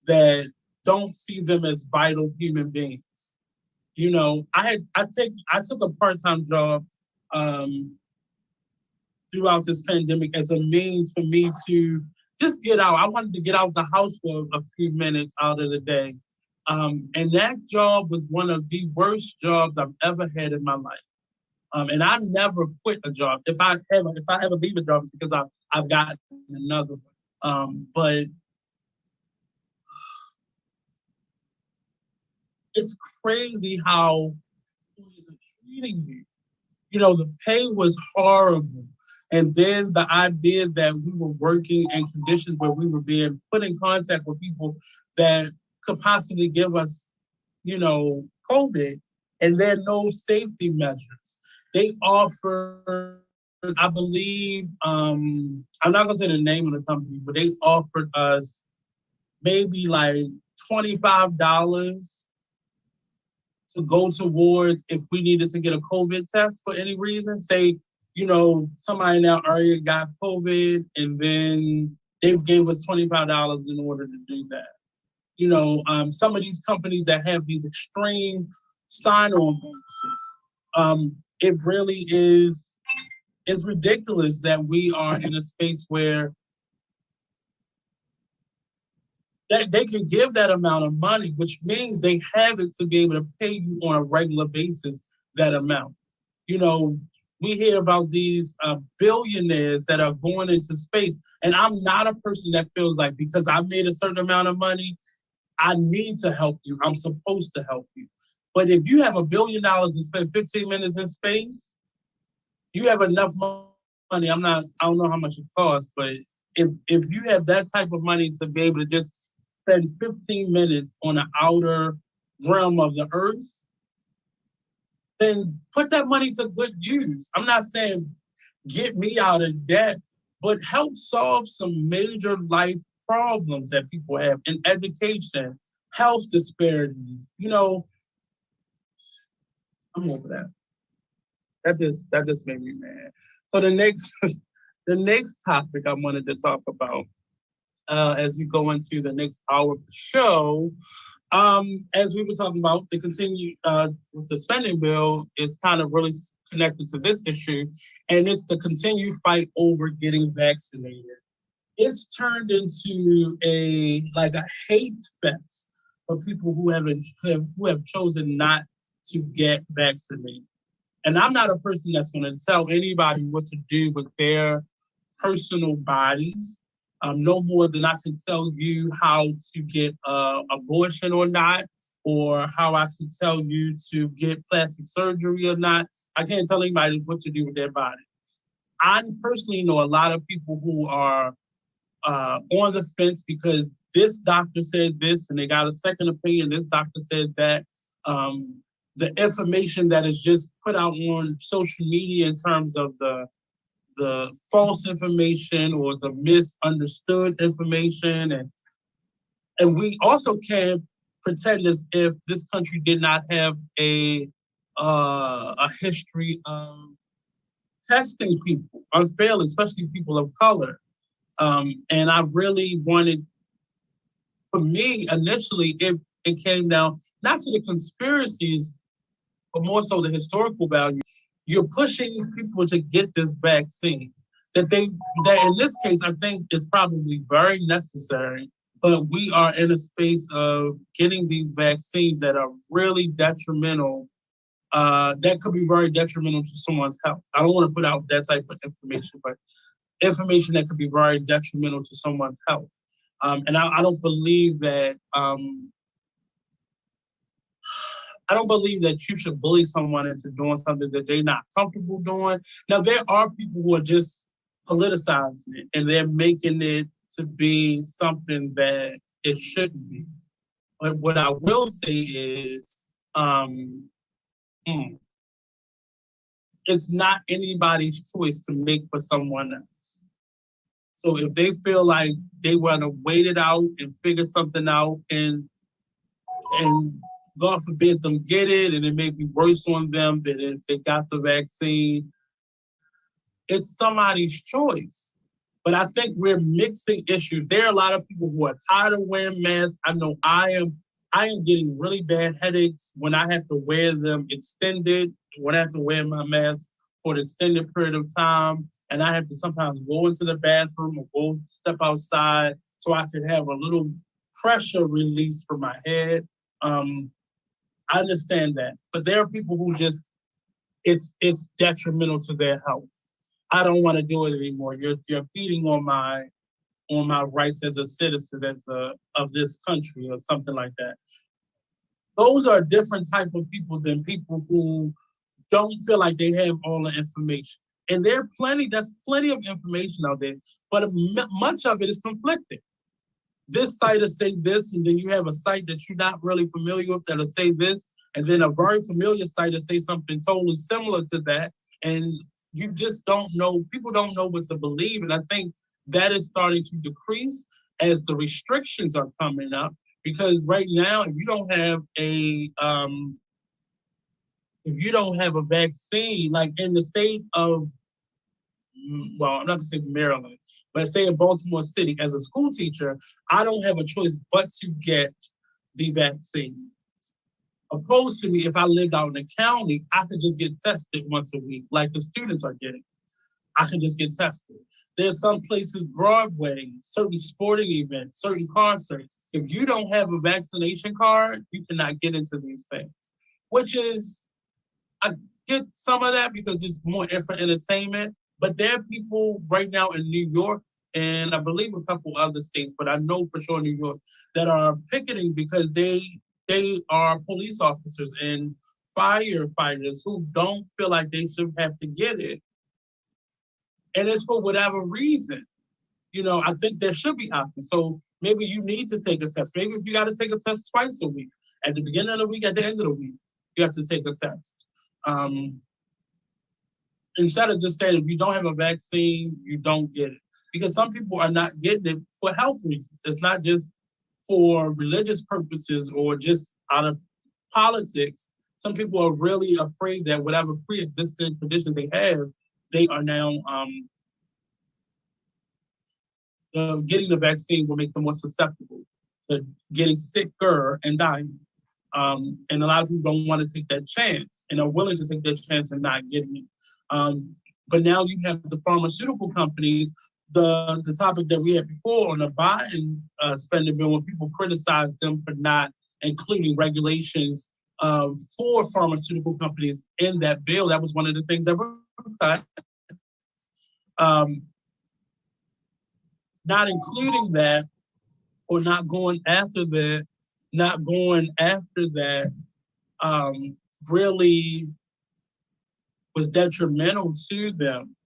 that don't see them as vital human beings. You know, I took a part-time job throughout this pandemic as a means for me to just get out. I wanted to get out the house for a few minutes out of the day. And that job was one of the worst jobs I've ever had in my life. And I never quit a job. If I ever leave a job, it's because I've gotten another one. But it's crazy how employees are treating you. You know, the pay was horrible. And then the idea that we were working in conditions where we were being put in contact with people that could possibly give us, you know, COVID, and there are no safety measures. They offer, I believe, I'm not gonna say the name of the company, but they offered us maybe like $25 to go towards if we needed to get a COVID test for any reason. Say, you know, somebody in our area got COVID and then they gave us $25 in order to do that. You know, some of these companies that have these extreme sign-on bonuses, it really is ridiculous that we are in a space where they can give that amount of money, which means they have it to be able to pay you on a regular basis that amount. You know, we hear about these billionaires that are going into space, and I'm not a person that feels like because I made a certain amount of money, I need to help you. I'm supposed to help you. But if you have $1 billion and spend 15 minutes in space, you have enough money. I don't know how much it costs, but if you have that type of money to be able to just spend 15 minutes on the outer realm of the earth, then put that money to good use. I'm not saying get me out of debt, but help solve some major life problems that people have in education, health disparities. I'm over that. That just made me mad. So the next topic I wanted to talk about as we go into the next hour of the show, as we were talking about the continue with the spending bill, is kind of really connected to this issue, and it's the continued fight over getting vaccinated. It's turned into a hate fest for people who have chosen not to get vaccinated. And I'm not a person that's going to tell anybody what to do with their personal bodies, no more than I can tell you how to get abortion or not, or how I can tell you to get plastic surgery or not. I can't tell anybody what to do with their body. I personally know a lot of people who are on the fence because this doctor said this and they got a second opinion. This doctor said that. The information that is just put out on social media in terms of the false information or the misunderstood information, and we also can't pretend as if this country did not have a history of testing people unfairly, especially people of color. And I really wanted, for me, initially, it came down not to the conspiracies, but more so the historical value. You're pushing people to get this vaccine that in this case, I think is probably very necessary, but we are in a space of getting these vaccines that are really detrimental, that could be very detrimental to someone's health. I don't want to put out that type of information, but information that could be very detrimental to someone's health. And I don't believe that you should bully someone into doing something that they're not comfortable doing. Now, there are people who are just politicizing it and they're making it to be something that it shouldn't be. But what I will say is, it's not anybody's choice to make for someone else. So if they feel like they want to wait it out and figure something out and God forbid them get it and it may be worse on them than if they got the vaccine, it's somebody's choice. But I think we're mixing issues. There are a lot of people who are tired of wearing masks. I know I am getting really bad headaches when I have to wear them extended, when I have to wear my mask for an extended period of time. And I have to sometimes go into the bathroom or go step outside so I can have a little pressure release from my head. I understand that, but there are people who just, it's detrimental to their health. I don't want to do it anymore. You're feeding on my rights as a citizen of this country or something like that. Those are different type of people than people who don't feel like they have all the information. And there's plenty of information out there, but much of it is conflicting. This site will say this, and then you have a site that you're not really familiar with that'll say this, and then a very familiar site will say something totally similar to that, and you just don't know. People don't know what to believe, and I think that is starting to decrease as the restrictions are coming up. Because right now, if you don't have a vaccine, like in the state of, well, I'm not gonna say Maryland, but say in Baltimore City, as a school teacher, I don't have a choice but to get the vaccine. Opposed to me, if I lived out in the county, I could just get tested once a week, like the students are getting. I can just get tested. There's some places, Broadway, certain sporting events, certain concerts. If you don't have a vaccination card, you cannot get into these things, which is, I get some of that because it's more for entertainment. But there are people right now in New York, and I believe a couple other states, but I know for sure New York, that are picketing because they are police officers and firefighters who don't feel like they should have to get it. And it's for whatever reason. I think there should be options. So maybe you need to take a test. Maybe if you got to take a test twice a week, at the beginning of the week, at the end of the week, you have to take a test. instead of just saying if you don't have a vaccine, you don't get it. Because some people are not getting it for health reasons. It's not just for religious purposes or just out of politics. Some people are really afraid that whatever pre-existing conditions they have, they are now getting the vaccine will make them more susceptible to getting sicker and dying. And a lot of people don't want to take that chance and are willing to take that chance and not getting it. But now you have the pharmaceutical companies, the topic that we had before on the Biden spending bill, when people criticize them for not including regulations for pharmaceutical companies in that bill. That was one of the things that were cut. Not including that or not going after that, really was detrimental to them,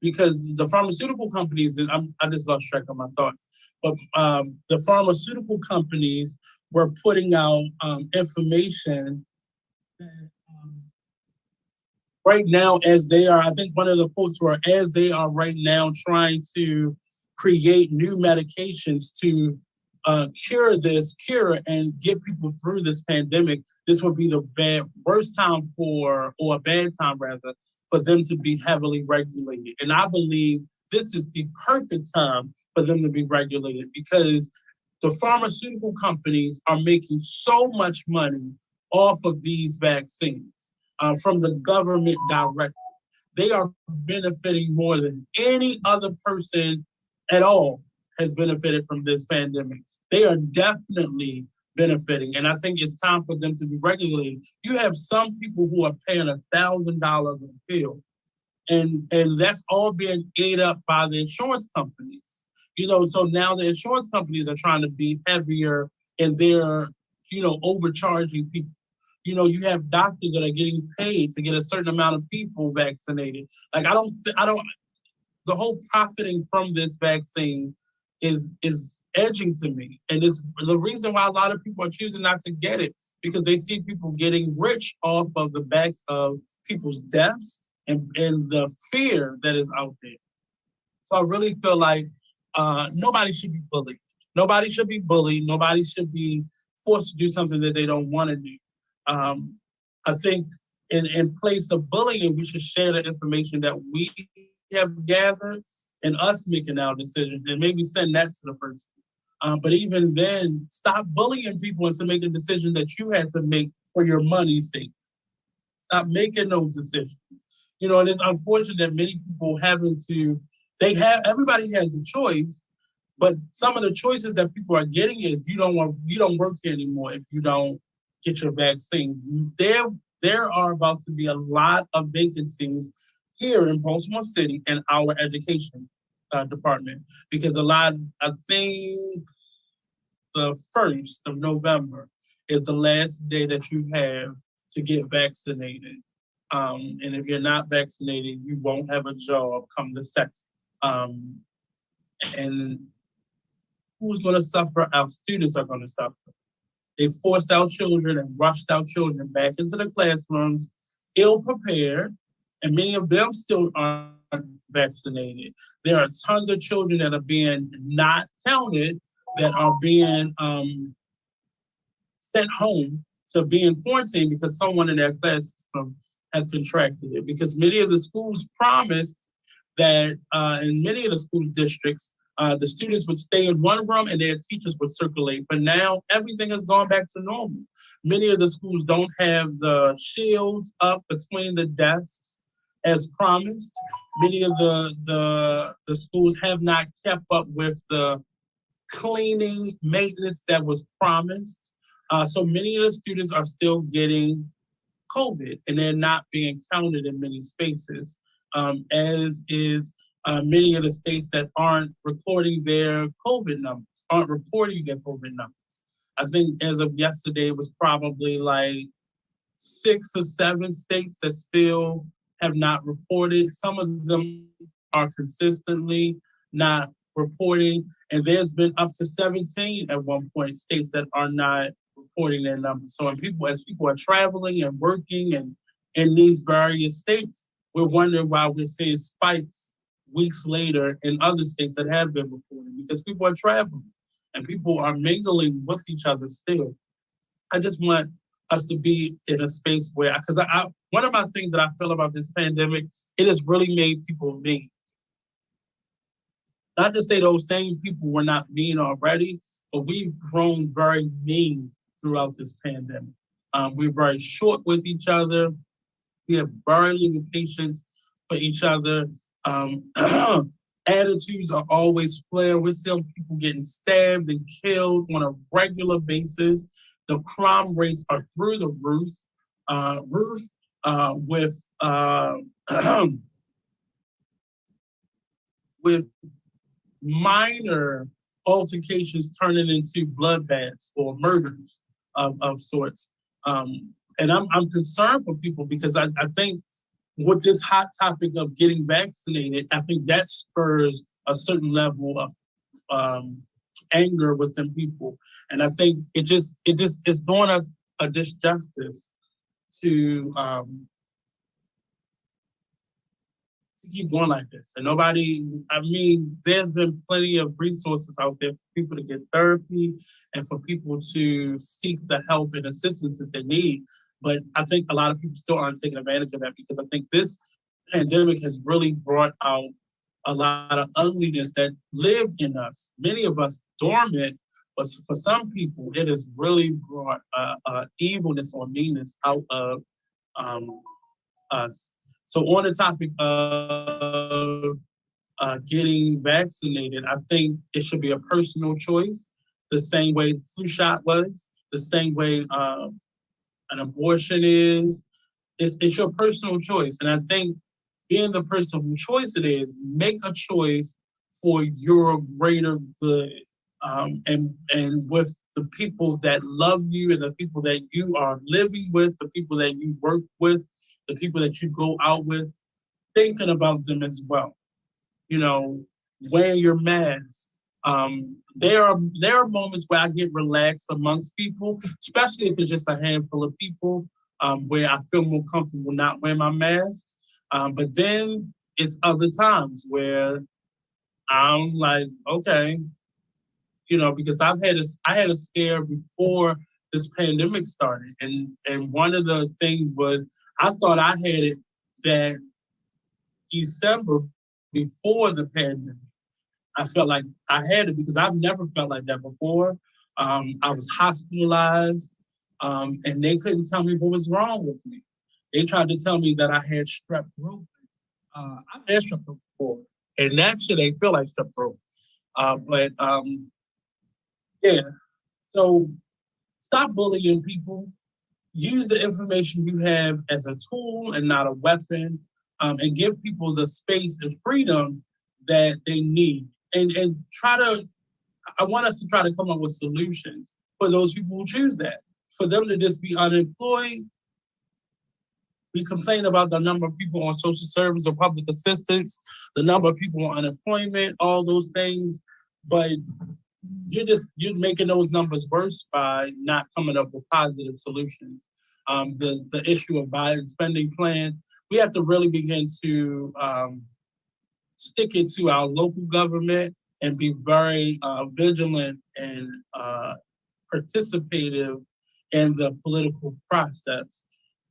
because the pharmaceutical companies, I just lost track of my thoughts, but the pharmaceutical companies were putting out information that, right now, as they are, I think one of the quotes were, as they are right now trying to create new medications to cure and get people through this pandemic, this would be the worst time or a bad time rather, for them to be heavily regulated. And I believe this is the perfect time for them to be regulated, because the pharmaceutical companies are making so much money off of these vaccines from the government directly. They are benefiting more than any other person at all has benefited from this pandemic. They are definitely benefiting, and I think it's time for them to be regulated. You have some people who are paying $1,000 a pill, and that's all being ate up by the insurance companies. So now the insurance companies are trying to be heavier, and they're, overcharging people. You have doctors that are getting paid to get a certain amount of people vaccinated. Like, the whole profiting from this vaccine is edging to me. And it's the reason why a lot of people are choosing not to get it, because they see people getting rich off of the backs of people's deaths and the fear that is out there. So I really feel like nobody should be bullied. Nobody should be bullied. Nobody should be forced to do something that they don't want to do. I think in place of bullying, we should share the information that we have gathered and us making our decisions, and maybe send that to the person. But even then, stop bullying people into making a decision that you had to make for your money's sake. Stop making those decisions. And it's unfortunate that many people everybody has a choice, but some of the choices that people are getting is you don't work here anymore if you don't get your vaccines. There are about to be a lot of vacancies here in Baltimore City in our education department, because I think the 1st of November is the last day that you have to get vaccinated. And if you're not vaccinated, you won't have a job come the 2nd. And who's going to suffer? Our students are going to suffer. They forced our children and rushed our children back into the classrooms, ill-prepared, and many of them still aren't vaccinated. There are tons of children that are being not counted, that are being sent home to be in quarantine because someone in their classroom has contracted it. Because many of the schools promised that in many of the school districts, the students would stay in one room and their teachers would circulate. But now everything has gone back to normal. Many of the schools don't have the shields up between the desks as promised. Many of the schools have not kept up with the cleaning maintenance that was promised. So many of the students are still getting COVID, and they're not being counted in many spaces, as is many of the states that aren't recording their COVID numbers, aren't reporting their COVID numbers. I think as of yesterday, it was probably like 6 or 7 states that still have not reported. Some of them are consistently not reporting, and there's been up to 17 at one point states that are not reporting their numbers. So as people are traveling and working and in these various states, we're wondering why we're seeing spikes weeks later in other states that have been reported, because people are traveling and people are mingling with each other still. I just want us to be in a space where, because one of my things that I feel about this pandemic, it has really made people mean. Not to say those same people were not mean already, but we've grown very mean throughout this pandemic. We're very short with each other. We have very little patience for each other. Attitudes are always flared. We're seeing people getting stabbed and killed on a regular basis. The crime rates are through the roof. With with minor altercations turning into bloodbaths or murders of sorts. And I'm concerned for people because I think with this hot topic of getting vaccinated, I think that spurs a certain level of anger within people. And I think it just is doing us a disjustice to keep going like this. And there's been plenty of resources out there for people to get therapy and for people to seek the help and assistance that they need. But I think a lot of people still aren't taking advantage of that, because I think this pandemic has really brought out a lot of ugliness that lived in us, many of us dormant, but for some people, it has really brought evilness or meanness out of us. So on the topic of getting vaccinated, I think it should be a personal choice, the same way the flu shot was, the same way an abortion is. It's your personal choice. And I think being the person whose choice it is, make a choice for your greater good. And with the people that love you and the people that you are living with, the people that you work with, the people that you go out with, thinking about them as well. Wearing your mask. There are moments where I get relaxed amongst people, especially if it's just a handful of people, where I feel more comfortable not wearing my mask. But then it's other times where I'm like, okay, because I had a scare before this pandemic started, and one of the things was I thought I had it that December before the pandemic. I felt like I had it because I've never felt like that before. I was hospitalized, and they couldn't tell me what was wrong with me. They tried to tell me that I had strep throat. I've had strep throat before, and that shit ain't feel like strep throat. But yeah, so stop bullying people. Use the information you have as a tool and not a weapon, and give people the space and freedom that they need. And I want us to try to come up with solutions for those people who choose that. For them to just be unemployed, we complain about the number of people on social service or public assistance, the number of people on unemployment, all those things, but you're making those numbers worse by not coming up with positive solutions. The issue of Biden's spending plan, we have to really begin to stick it to our local government and be very vigilant and participative in the political process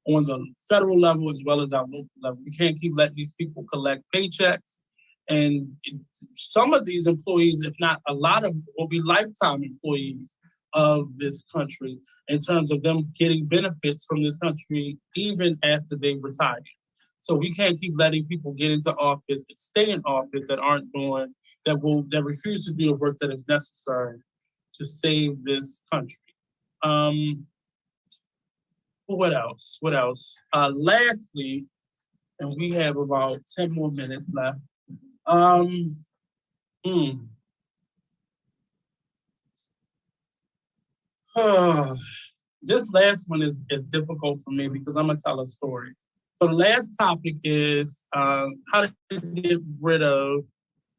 on the federal level as well as our local level. We can't keep letting these people collect paychecks. And some of these employees, if not a lot of them, will be lifetime employees of this country in terms of them getting benefits from this country even after they retire. So we can't keep letting people get into office and stay in office that refuse to do the work that is necessary to save this country. What else? Lastly, and we have about 10 more minutes left. This last one is difficult for me because I'm gonna tell a story. So the last topic is how to get rid of.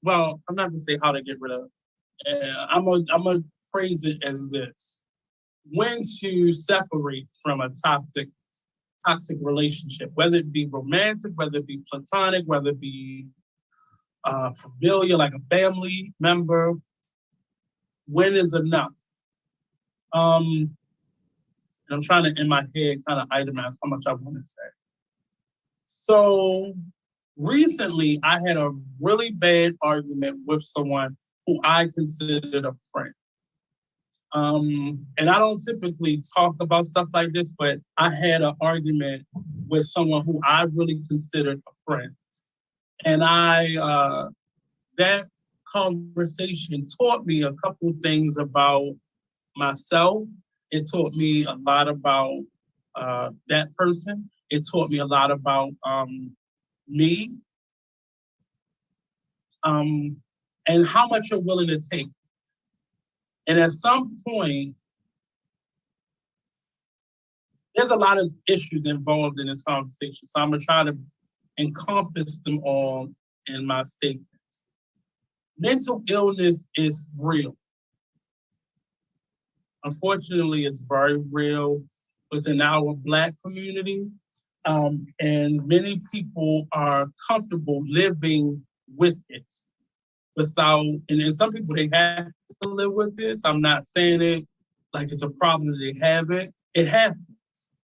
Well, I'm not gonna say how to get rid of. I'm gonna phrase it as this: when to separate from a toxic toxic relationship, whether it be romantic, whether it be platonic, whether it be familiar, like a family member. When is enough? And I'm trying to, in my head, kind of itemize how much I want to say. So recently, I had a really bad argument with someone who I considered a friend. And I don't typically talk about stuff like this, but I had an argument with someone who I really considered a friend. And that conversation taught me a couple things about myself. It taught me a lot about that person. It taught me a lot about me, and how much you're willing to take. And at some point, there's a lot of issues involved in this conversation. So I'm gonna try to encompass them all in my statements. Mental illness is real. Unfortunately, it's very real within our Black community. And many people are comfortable living with it without, and some people, they have to live with this. I'm not saying it like it's a problem that they have it. It happens.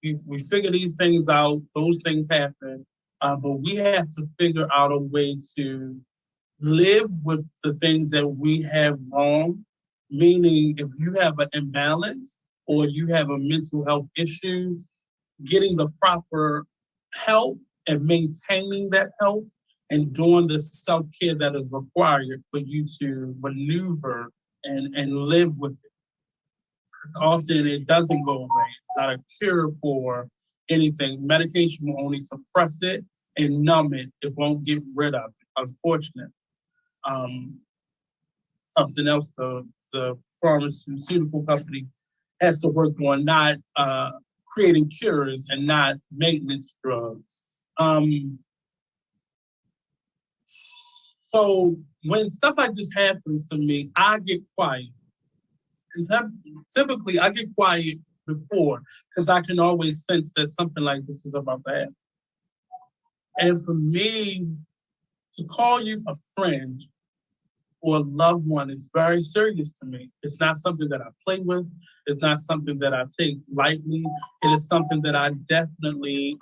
We figure these things out, those things happen, but we have to figure out a way to live with the things that we have wrong, meaning if you have an imbalance or you have a mental health issue, getting the proper help and maintaining that help and doing the self-care that is required for you to maneuver and live with it. Often it doesn't go away. It's not a cure for anything. Medication will only suppress it and numb it. It won't get rid of it, unfortunately. Something else the pharmaceutical company has to work on, not creating cures and not maintenance drugs. So when stuff like this happens to me, I get quiet. And typically, I get quiet before because I can always sense that something like this is about to happen. And for me to call you a friend or a loved one is very serious to me. It's not something that I play with. It's not something that I take lightly. It is something that I definitely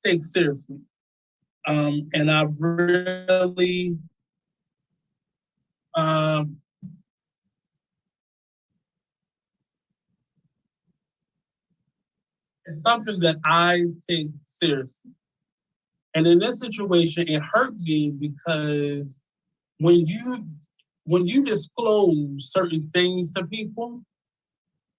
take seriously. And I've really it's something that I take seriously. And in this situation, it hurt me because when you disclose certain things to people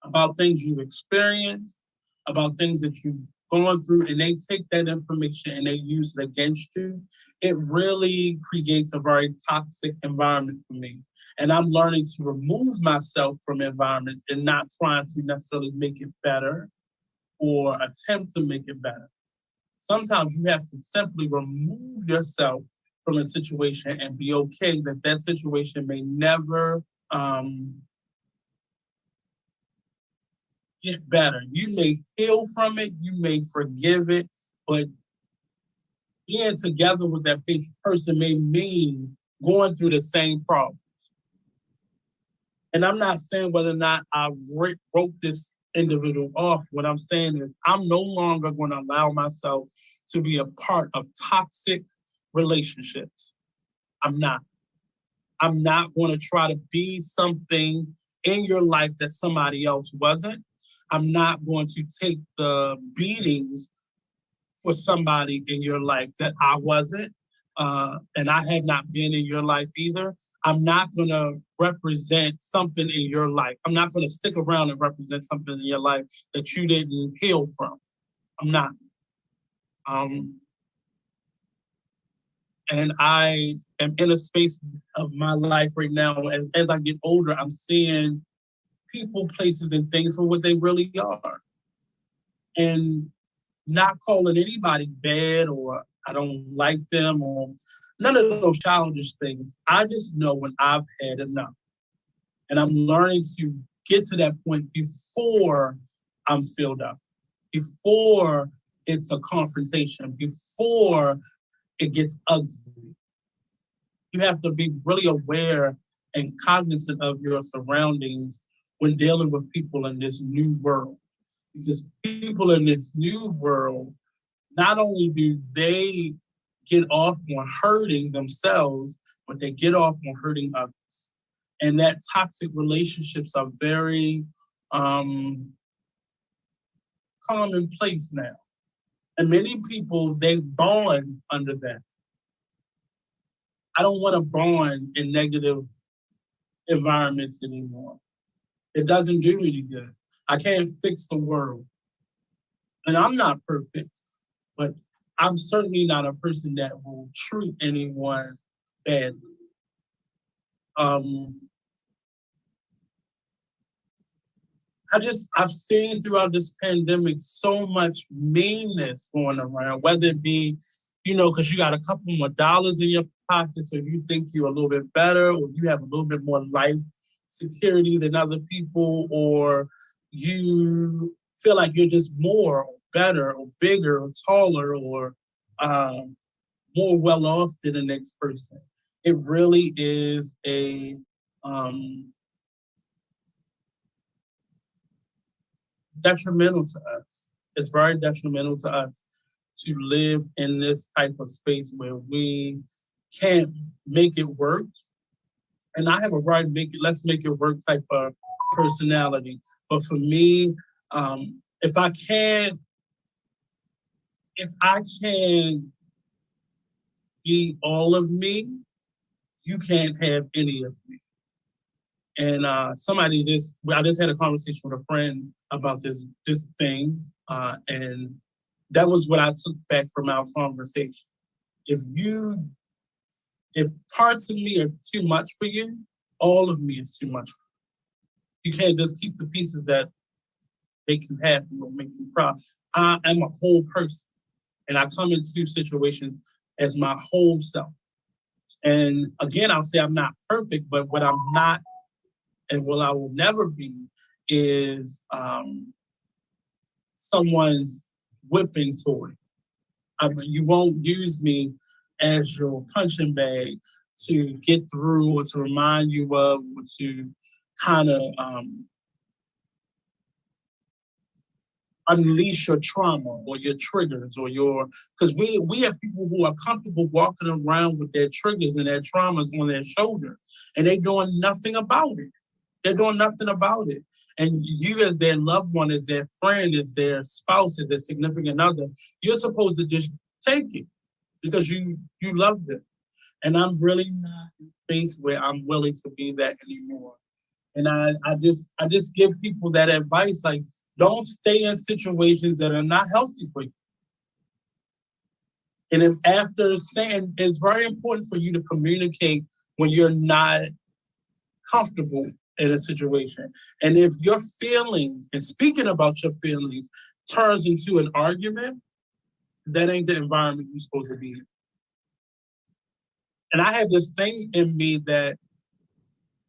about things you've experienced, about things that you've gone through, and they take that information and they use it against you, it really creates a very toxic environment for me. And I'm learning to remove myself from environments and not trying to necessarily make it better or attempt to make it better. Sometimes you have to simply remove yourself from a situation and be okay that that situation may never get better. You may heal from it, you may forgive it, but being together with that person may mean going through the same problems. And I'm not saying whether or not I wrote this individual off. What I'm saying is I'm no longer going to allow myself to be a part of toxic relationships. I'm not. I'm not going to try to be something in your life that somebody else wasn't. I'm not going to take the beatings for somebody in your life that I wasn't. And I have not been in your life either. I'm not going to represent something in your life. I'm not going to stick around and represent something in your life that you didn't heal from. I'm not. And I am in a space of my life right now. As I get older, I'm seeing people, places, and things for what they really are. And not calling anybody bad or I don't like them or none of those childish things. I just know when I've had enough. And I'm learning to get to that point before I'm filled up. before it's a confrontation, before it gets ugly. You have to be really aware and cognizant of your surroundings when dealing with people in this new world. Because people in this new world, not only do they get off on hurting themselves, but they get off on hurting others. And that toxic relationships are very commonplace now. And many people, they bond under that. I don't want to bond in negative environments anymore. It doesn't do any good. I can't fix the world. And I'm not perfect, but I'm certainly not a person that will treat anyone badly. I've seen throughout this pandemic so much meanness going around, whether it be, because you got a couple more dollars in your pocket, so you think you're a little bit better, or you have a little bit more life security than other people, or you feel like you're just more or better or bigger or taller or more well off than the next person. It really is detrimental to us. It's very detrimental to us to live in this type of space where we can't make it work. And I have a right let's make it work type of personality. But for me, if I can be all of me, you can't have any of me. And I just had a conversation with a friend about this thing, and that was what I took back from our conversation. If parts of me are too much for you, all of me is too much for you. You can't just keep the pieces that make you happy or make you proud. I am a whole person, and I come into situations as my whole self. And again, I'll say I'm not perfect, but what I'm not and what I will never be is someone's whipping toy. You won't use me as your punching bag to get through or to remind you of, or to kind of unleash your trauma or your triggers or because we have people who are comfortable walking around with their triggers and their traumas on their shoulder, and they're doing nothing about it. They're doing nothing about it. And you, as their loved one, as their friend, as their spouse, as their significant other, you're supposed to just take it because you love them. And I'm really not in a space where I'm willing to be that anymore. And I just give people that advice, like, don't stay in situations that are not healthy for you. And if after saying, it's very important for you to communicate when you're not comfortable in a situation. And if your feelings, and speaking about your feelings, turns into an argument, that ain't the environment you're supposed to be in. And I have this thing in me that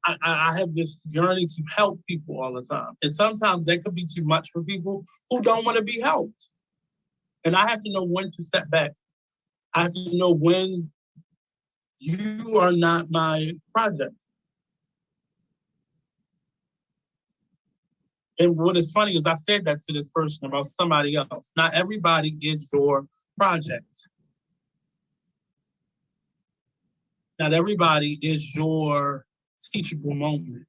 I have this yearning to help people all the time. And sometimes that could be too much for people who don't want to be helped. And I have to know when to step back. I have to know when you are not my project. And what is funny is I said that to this person about somebody else. Not everybody is your project. Not everybody is your teachable moment.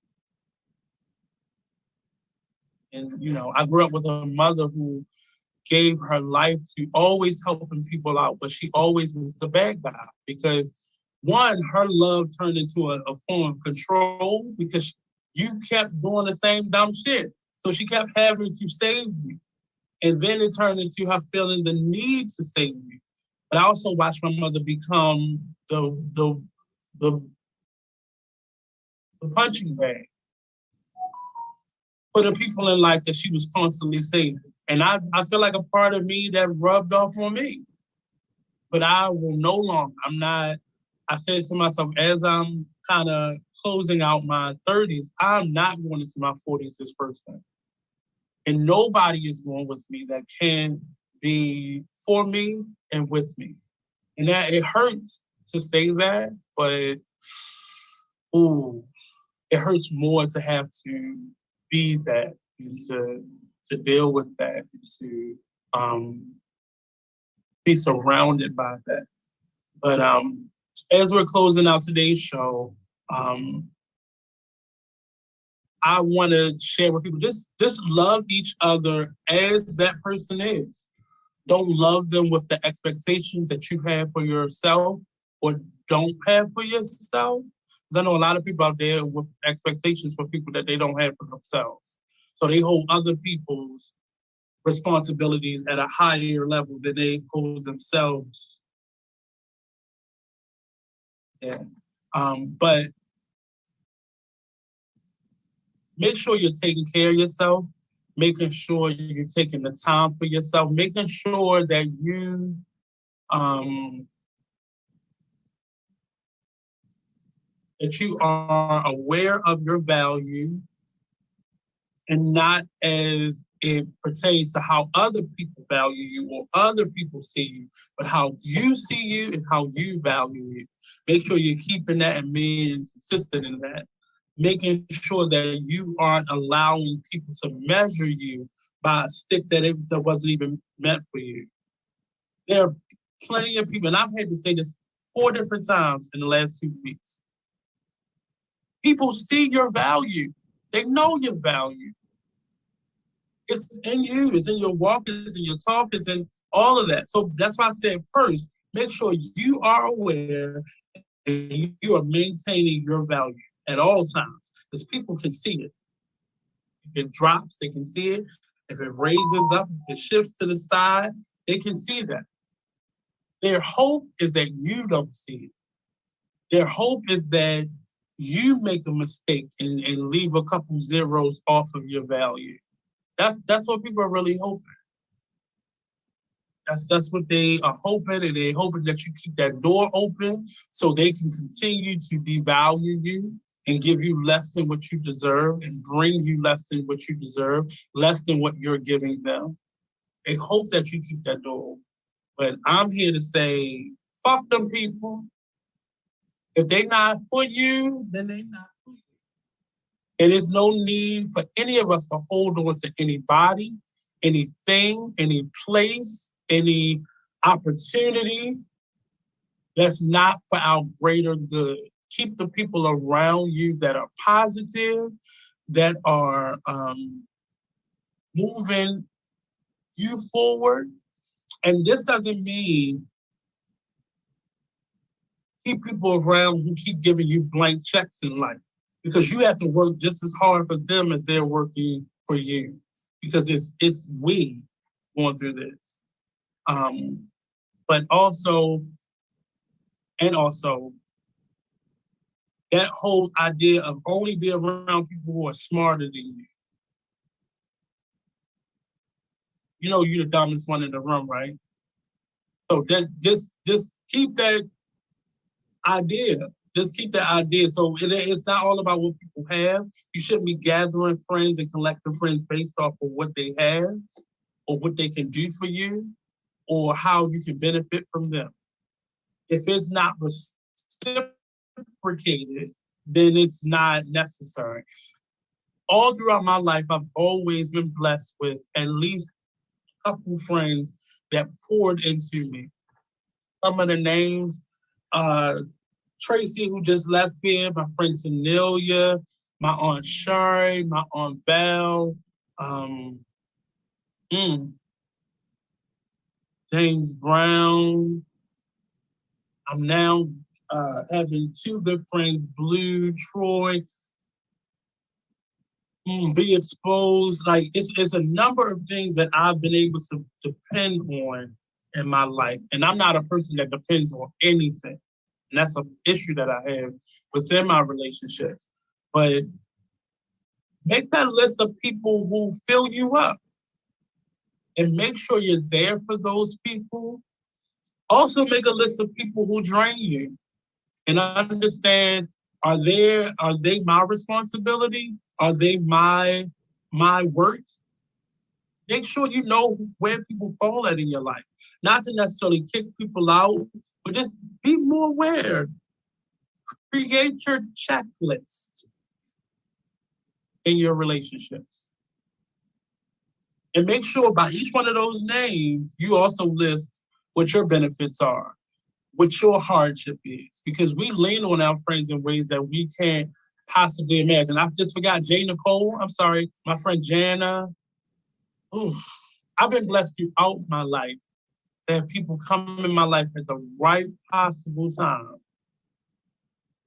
And, I grew up with a mother who gave her life to always helping people out, but she always was the bad guy because, one, her love turned into a form of control because you kept doing the same dumb shit. So she kept having to save you. And then it turned into her feeling the need to save you. But I also watched my mother become the punching bag for the people in life that she was constantly saving. And I feel like a part of me that rubbed off on me. But I will no longer, I said to myself, as I'm kind of closing out my 30s, I'm not going into my 40s this person. And nobody is going with me that can be for me and with me. And that it hurts to say that, but ooh, it hurts more to have to be that and to deal with that and to be surrounded by that. But as we're closing out today's show, I want to share with people, just love each other as that person is. Don't love them with the expectations that you have for yourself or don't have for yourself. Because I know a lot of people out there with expectations for people that they don't have for themselves. So they hold other people's responsibilities at a higher level than they hold themselves. Yeah. But make sure you're taking care of yourself, making sure you're taking the time for yourself, making sure that you are aware of your value and not as it pertains to how other people value you or other people see you, but how you see you and how you value you. Make sure you're keeping that and being consistent in that. Making sure that you aren't allowing people to measure you by a stick that wasn't even meant for you. There are plenty of people, and I've had to say this 4 different times in the last 2 weeks. People see your value. They know your value. It's in you, it's in your walk, it's in your talk, it's in all of that. So that's why I said first, make sure you are aware and you are maintaining your value at all times, because people can see it. If it drops, they can see it. If it raises up, if it shifts to the side, they can see that. Their hope is that you don't see it. Their hope is that you make a mistake and leave a couple zeros off of your value. That's what people are really hoping. That's what they are hoping, and they're hoping that you keep that door open so they can continue to devalue you and give you less than what you deserve and bring you less than what you deserve, less than what you're giving them. They hope that you keep that door open. But I'm here to say, fuck them people. If they're not for you, then they're not for you. And there's no need for any of us to hold on to anybody, anything, any place, any opportunity that's not for our greater good. Keep the people around you that are positive, that are moving you forward. And this doesn't mean keep people around who keep giving you blank checks in life, because you have to work just as hard for them as they're working for you, because it's we going through this. But also that whole idea of only be around people who are smarter than you. You know you're the dumbest one in the room, right? So that just keep that idea. Just keep that idea. So it's not all about what people have. You shouldn't be gathering friends and collecting friends based off of what they have or what they can do for you or how you can benefit from them. If it's not reciprocated, then it's not necessary. All throughout my life, I've always been blessed with at least a couple friends that poured into me. Some of the names, Tracy, who just left here, my friend Tanelia, my Aunt Sherry, my Aunt Val, James Brown. I'm now having 2 good friends, Blue, Troy, Be Exposed. Like it's a number of things that I've been able to depend on in my life. And I'm not a person that depends on anything. And that's an issue that I have within my relationships. But make that list of people who fill you up and make sure you're there for those people. Also make a list of people who drain you and understand, are they my responsibility? Are they my work? Make sure you know where people fall at in your life. Not to necessarily kick people out, but just be more aware. Create your checklist in your relationships. And make sure by each one of those names, you also list what your benefits are, what your hardship is, because we lean on our friends in ways that we can't possibly imagine. I just forgot Jay Nicole. I'm sorry, my friend Jana. Oof. I've been blessed throughout my life to have people come in my life at the right possible time.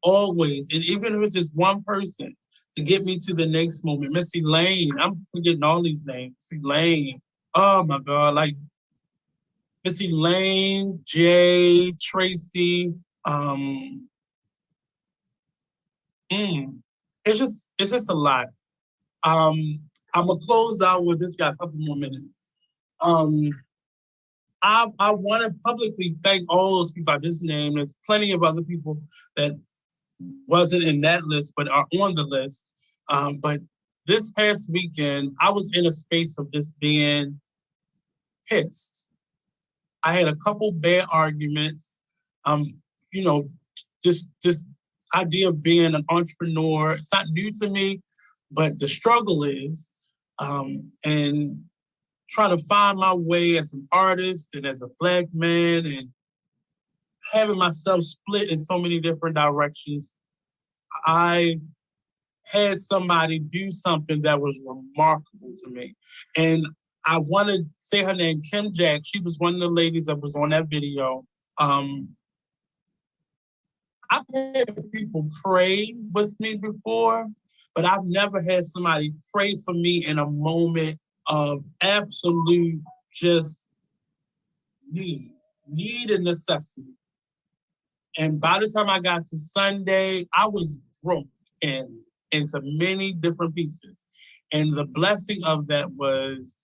Always. And even if it's just one person to get me to the next moment. Missy Lane. I'm forgetting all these names. Missy Lane. Oh my God. Like Missy Lane, Jay, Tracy. Um, it's just a lot. Um, I'm gonna close out with this. Got a couple more minutes. Um, I want to publicly thank all those people I just named. There's plenty of other people that wasn't in that list but are on the list. But this past weekend, I was in a space of just being pissed. I had a couple bad arguments. You know, this idea of being an entrepreneur, it's not new to me, but the struggle is, and trying to find my way as an artist and as a Black man and having myself split in so many different directions. I had somebody do something that was remarkable to me. And I want to say her name, Kim Jack. She was one of the ladies that was on that video. I've had people pray with me before, but I've never had somebody pray for me in a moment of absolute just need and necessity. And by the time I got to Sunday, I was broke into many different pieces. And the blessing of that was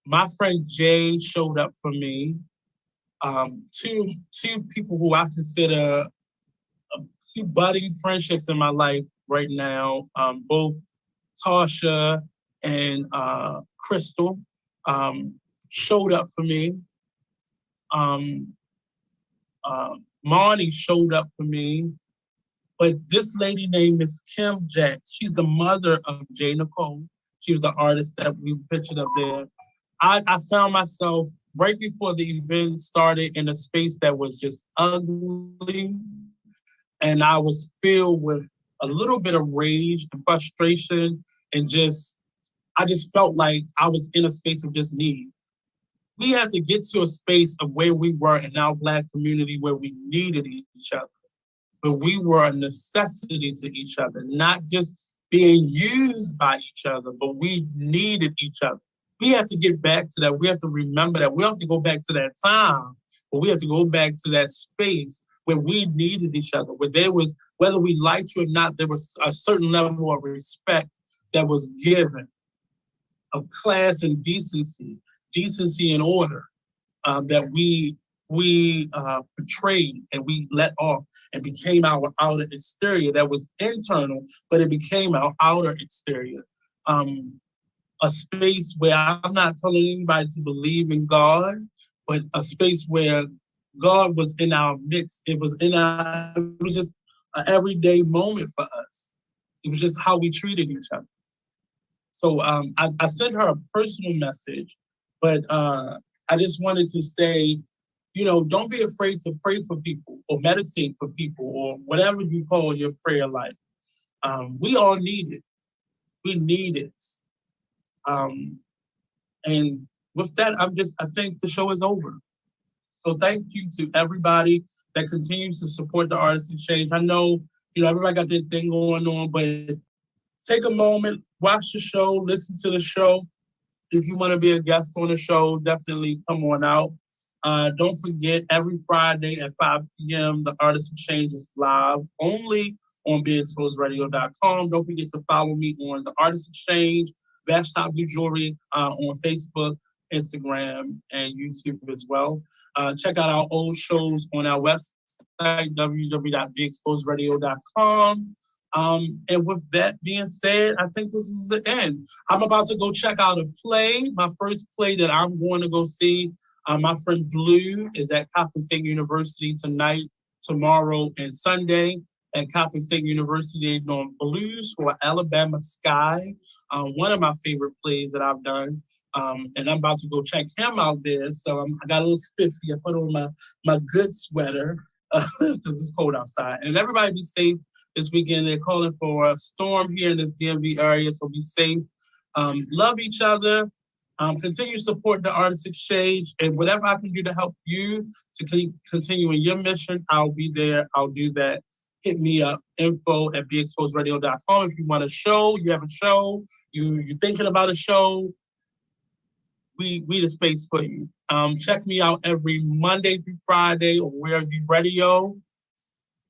my friend Jay showed up for me. Two people who I consider two budding friendships in my life right now, both Tasha and Crystal, showed up for me. Marnie showed up for me. But this lady named Miss Kim Jack, she's the mother of Jay Nicole. She was the artist that we pictured up there. I found myself right before the event started in a space that was just ugly. And I was filled with a little bit of rage and frustration and I just felt like I was in a space of just need. We have to get to a space of where we were in our Black community where we needed each other, but we were a necessity to each other, not just being used by each other, but we needed each other. We have to get back to that. We have to remember that. We have to go back to that time, but we have to go back to that space where we needed each other, where there was, whether we liked you or not, there was a certain level of respect that was given, of class and decency and order, that we portrayed and we let off and became our outer exterior that was internal, but it became our outer exterior. A space where I'm not telling anybody to believe in God, but a space where God was in our midst. It was just an everyday moment for us. It was just how we treated each other. So I sent her a personal message, but I just wanted to say, don't be afraid to pray for people or meditate for people or whatever you call your prayer life. We all need it. We need it. And with that, I think the show is over. So thank you to everybody that continues to support the Artist Exchange. I know, everybody got their thing going on, but take a moment, watch the show, listen to the show. If you want to be a guest on the show, definitely come on out. Don't forget, every Friday at 5 p.m., the Artist Exchange is live only on BeExposedRadio.com. Don't forget to follow me on the Artist Exchange, Top Blue Jewelry on Facebook, Instagram, and YouTube as well. Check out our old shows on our website, www.beexposedradio.com. And with that being said, I think this is the end. I'm about to go check out a play. My first play that I'm going to go see. My friend Blue is at Coppin State University tonight, tomorrow, and Sunday. At Coppin State University, doing Blues for Alabama Sky, one of my favorite plays that I've done. And I'm about to go check him out there. So I got a little spiffy. I put on my good sweater because it's cold outside. And everybody be safe this weekend. They're calling for a storm here in this DMV area, so be safe. Love each other. Continue to support the Artist Exchange, and whatever I can do to help you to continue in your mission, I'll be there. I'll do that. Hit me up, info@beexposedradio.com. If you want a show, you have a show, you're thinking about a show, we the space for you. Check me out every Monday through Friday on Where You Radio.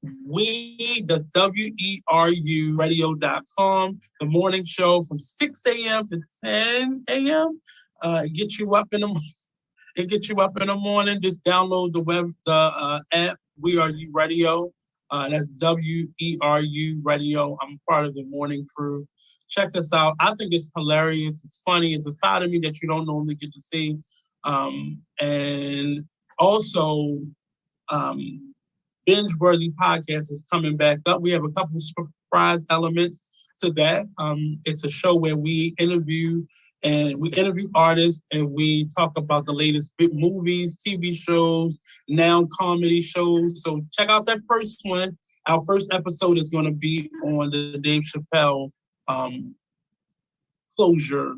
That's WERU radio.com. The morning show from 6 a.m. to 10 a.m. It gets you up in the morning. Just download the app We Are You Radio. That's WERU Radio. I'm part of the morning crew. Check us out. I think it's hilarious. It's funny. It's a side of me that you don't normally get to see. And also, Binge-Worthy Podcast is coming back up. We have a couple of surprise elements to that. It's a show where we interview artists and we talk about the latest big movies, TV shows, now comedy shows. So check out that first one. Our first episode is going to be on the Dave Chappelle Closure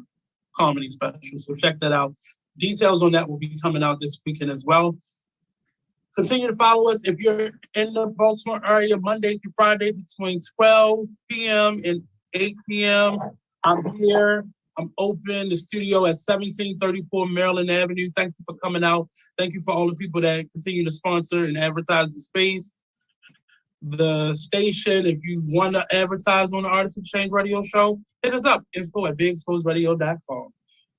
comedy special. So check that out. Details on that will be coming out this weekend as well. Continue to follow us if you're in the Baltimore area, Monday through Friday between 12 p.m. and 8 p.m. I'm here. I'm open. The studio at 1734 Maryland Avenue. Thank you for coming out. Thank you for all the people that continue to sponsor and advertise the space. The station, if you want to advertise on the Artist Exchange Radio Show, hit us up, info@beexposedradio.com.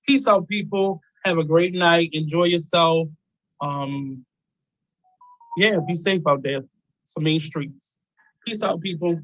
Peace out, people. Have a great night. Enjoy yourself. Be safe out there. Some main streets. Peace out, people.